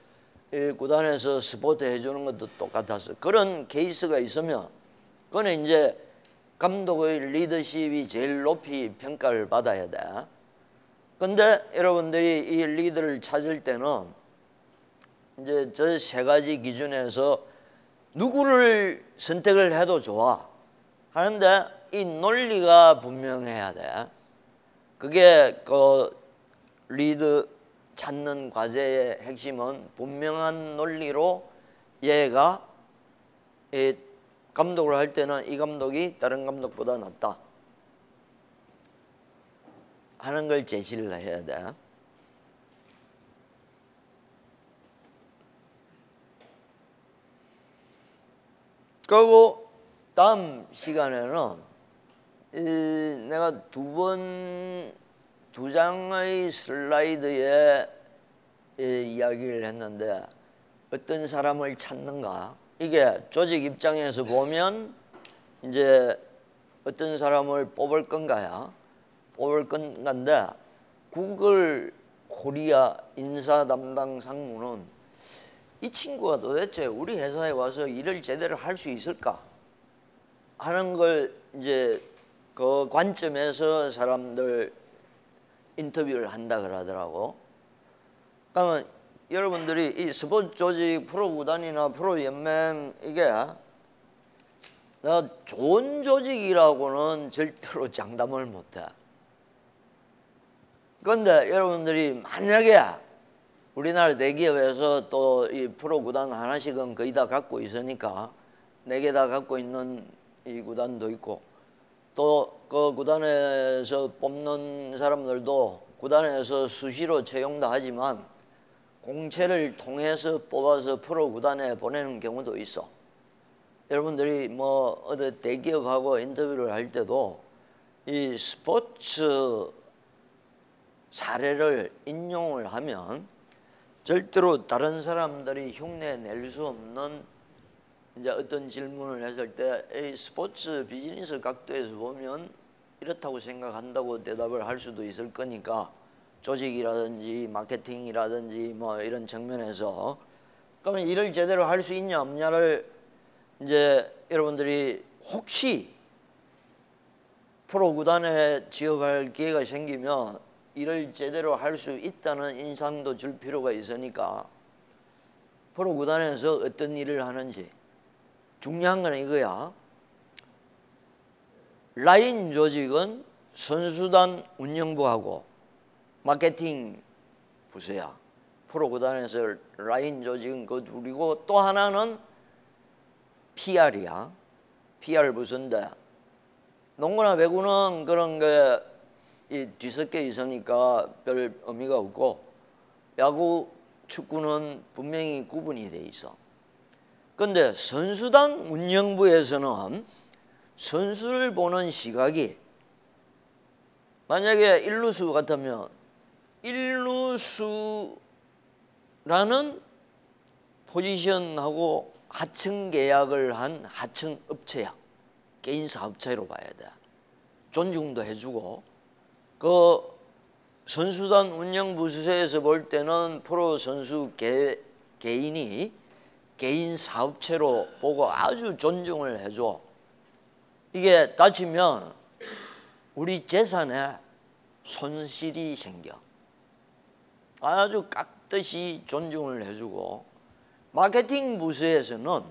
이 구단에서 스포트 해주는 것도 똑같았어. 그런 케이스가 있으면 그거는 이제 감독의 리더십이 제일 높이 평가를 받아야 돼. 근데 여러분들이 이 리더를 찾을 때는 이제 저 세 가지 기준에서 누구를 선택을 해도 좋아 하는데 이 논리가 분명해야 돼. 그게 그 리더 찾는 과제의 핵심은 분명한 논리로 얘가 이 감독을 할 때는 이 감독이 다른 감독보다 낫다 하는 걸 제시를 해야 돼. 그리고 다음 시간에는 내가 두 장의 슬라이드에 이야기를 했는데 어떤 사람을 찾는가. 이게 조직 입장에서 보면 이제 어떤 사람을 뽑을 건가야. 뽑을 건가인데 구글 코리아 인사 담당 상무는 이 친구가 도대체 우리 회사에 와서 일을 제대로 할 수 있을까 하는 걸 이제 그 관점에서 사람들 인터뷰를 한다 그러더라고. 그러면 여러분들이 이 스포츠 조직 프로구단이나 프로연맹 이게 나 좋은 조직이라고는 절대로 장담을 못해. 그런데 여러분들이 만약에 우리나라 대기업에서 또 이 프로구단 하나씩은 거의 다 갖고 있으니까 4개 다 갖고 있는 이 구단도 있고 또 그 구단에서 뽑는 사람들도 구단에서 수시로 채용도 하지만 공채를 통해서 뽑아서 프로구단에 보내는 경우도 있어. 여러분들이 뭐 어디 대기업하고 인터뷰를 할 때도 이 스포츠 사례를 인용을 하면 절대로 다른 사람들이 흉내 낼 수 없는 이제 어떤 질문을 했을 때 이 스포츠 비즈니스 각도에서 보면 이렇다고 생각한다고 대답을 할 수도 있을 거니까 조직이라든지 마케팅이라든지 뭐 이런 측면에서 그러면 일을 제대로 할 수 있냐 없냐를 이제 여러분들이 혹시 프로구단에 취업할 기회가 생기면 일을 제대로 할 수 있다는 인상도 줄 필요가 있으니까 프로구단에서 어떤 일을 하는지 중요한 건 이거야. 라인 조직은 선수단 운영부하고 마케팅 부서야. 프로구단에서 라인 조직은 그 둘이고 또 하나는 PR이야. PR 부서인데 농구나 배구는 그런 게 뒤섞여 있으니까 별 의미가 없고 야구, 축구는 분명히 구분이 돼 있어. 그런데 선수단 운영부에서는 선수를 보는 시각이 만약에 일루수 같으면 일루수라는 포지션하고 하청 계약을 한 하청 업체야. 개인 사업체로 봐야 돼. 존중도 해주고 그 선수단 운영부서에서 볼 때는 프로 선수 개인이 개인 사업체로 보고 아주 존중을 해줘. 이게 다치면 우리 재산에 손실이 생겨. 아주 깍듯이 존중을 해주고 마케팅 부서에서는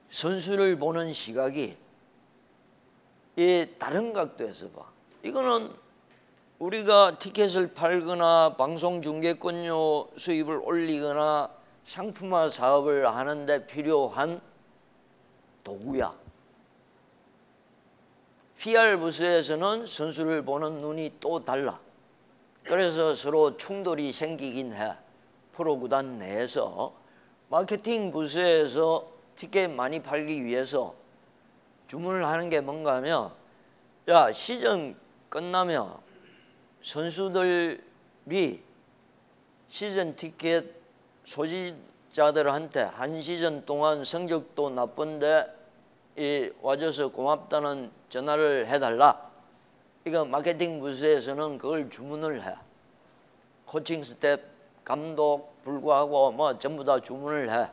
선수를 보는 시각이 이 다른 각도에서 봐. 이거는 우리가 티켓을 팔거나 방송 중계권료 수입을 올리거나 상품화 사업을 하는데 필요한 도구야. PR 부스에서는 선수를 보는 눈이 또 달라. 그래서 서로 충돌이 생기긴 해. 프로구단 내에서 마케팅 부스에서 티켓 많이 팔기 위해서 주문을 하는 게 뭔가 하면, 야, 시즌 끝나면 선수들이 시즌 티켓 소지자들한테 한 시즌 동안 성적도 나쁜데 와줘서 고맙다는 전화를 해달라. 이거 마케팅 부스에서는 그걸 주문을 해. 코칭 스텝, 감독 불구하고 뭐 전부 다 주문을 해.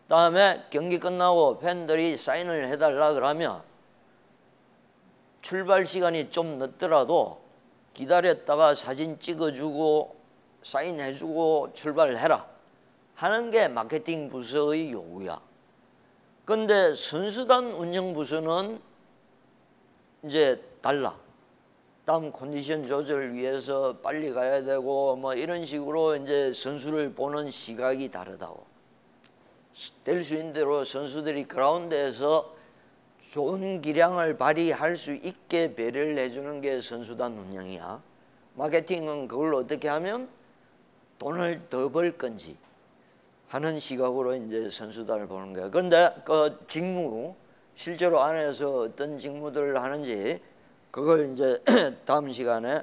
다음에 경기 끝나고 팬들이 사인을 해달라 그러면 출발 시간이 좀 늦더라도 기다렸다가 사진 찍어주고 사인해주고 출발해라 하는 게 마케팅 부서의 요구야. 근데 선수단 운영 부서는 이제 달라. 다음 컨디션 조절을 위해서 빨리 가야 되고 뭐 이런 식으로 이제 선수를 보는 시각이 다르다고. 될 수 있는 대로 선수들이 그라운드에서 좋은 기량을 발휘할 수 있게 배려를 해주는 게 선수단 운영이야. 마케팅은 그걸 어떻게 하면 돈을 더 벌 건지 하는 시각으로 이제 선수단을 보는 거야. 그런데 그 직무, 실제로 안에서 어떤 직무들을 하는지 그걸 이제 다음 시간에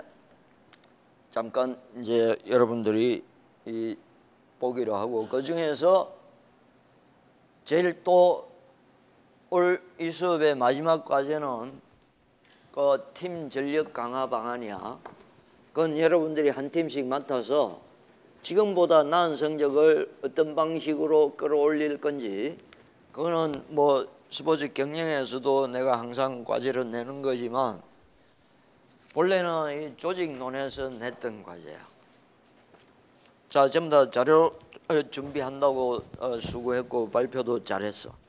잠깐 이제 여러분들이 보기로 하고, 그 중에서 제일 또 올 이 수업의 마지막 과제는 그 팀 전력 강화 방안이야. 그건 여러분들이 한 팀씩 맡아서 지금보다 나은 성적을 어떤 방식으로 끌어올릴 건지, 그거는 뭐 스포츠 경영에서도 내가 항상 과제를 내는 거지만 원래는 이 조직론에서 냈던 과제야. 자, 전부 다 자료 준비한다고 수고했고 발표도 잘했어.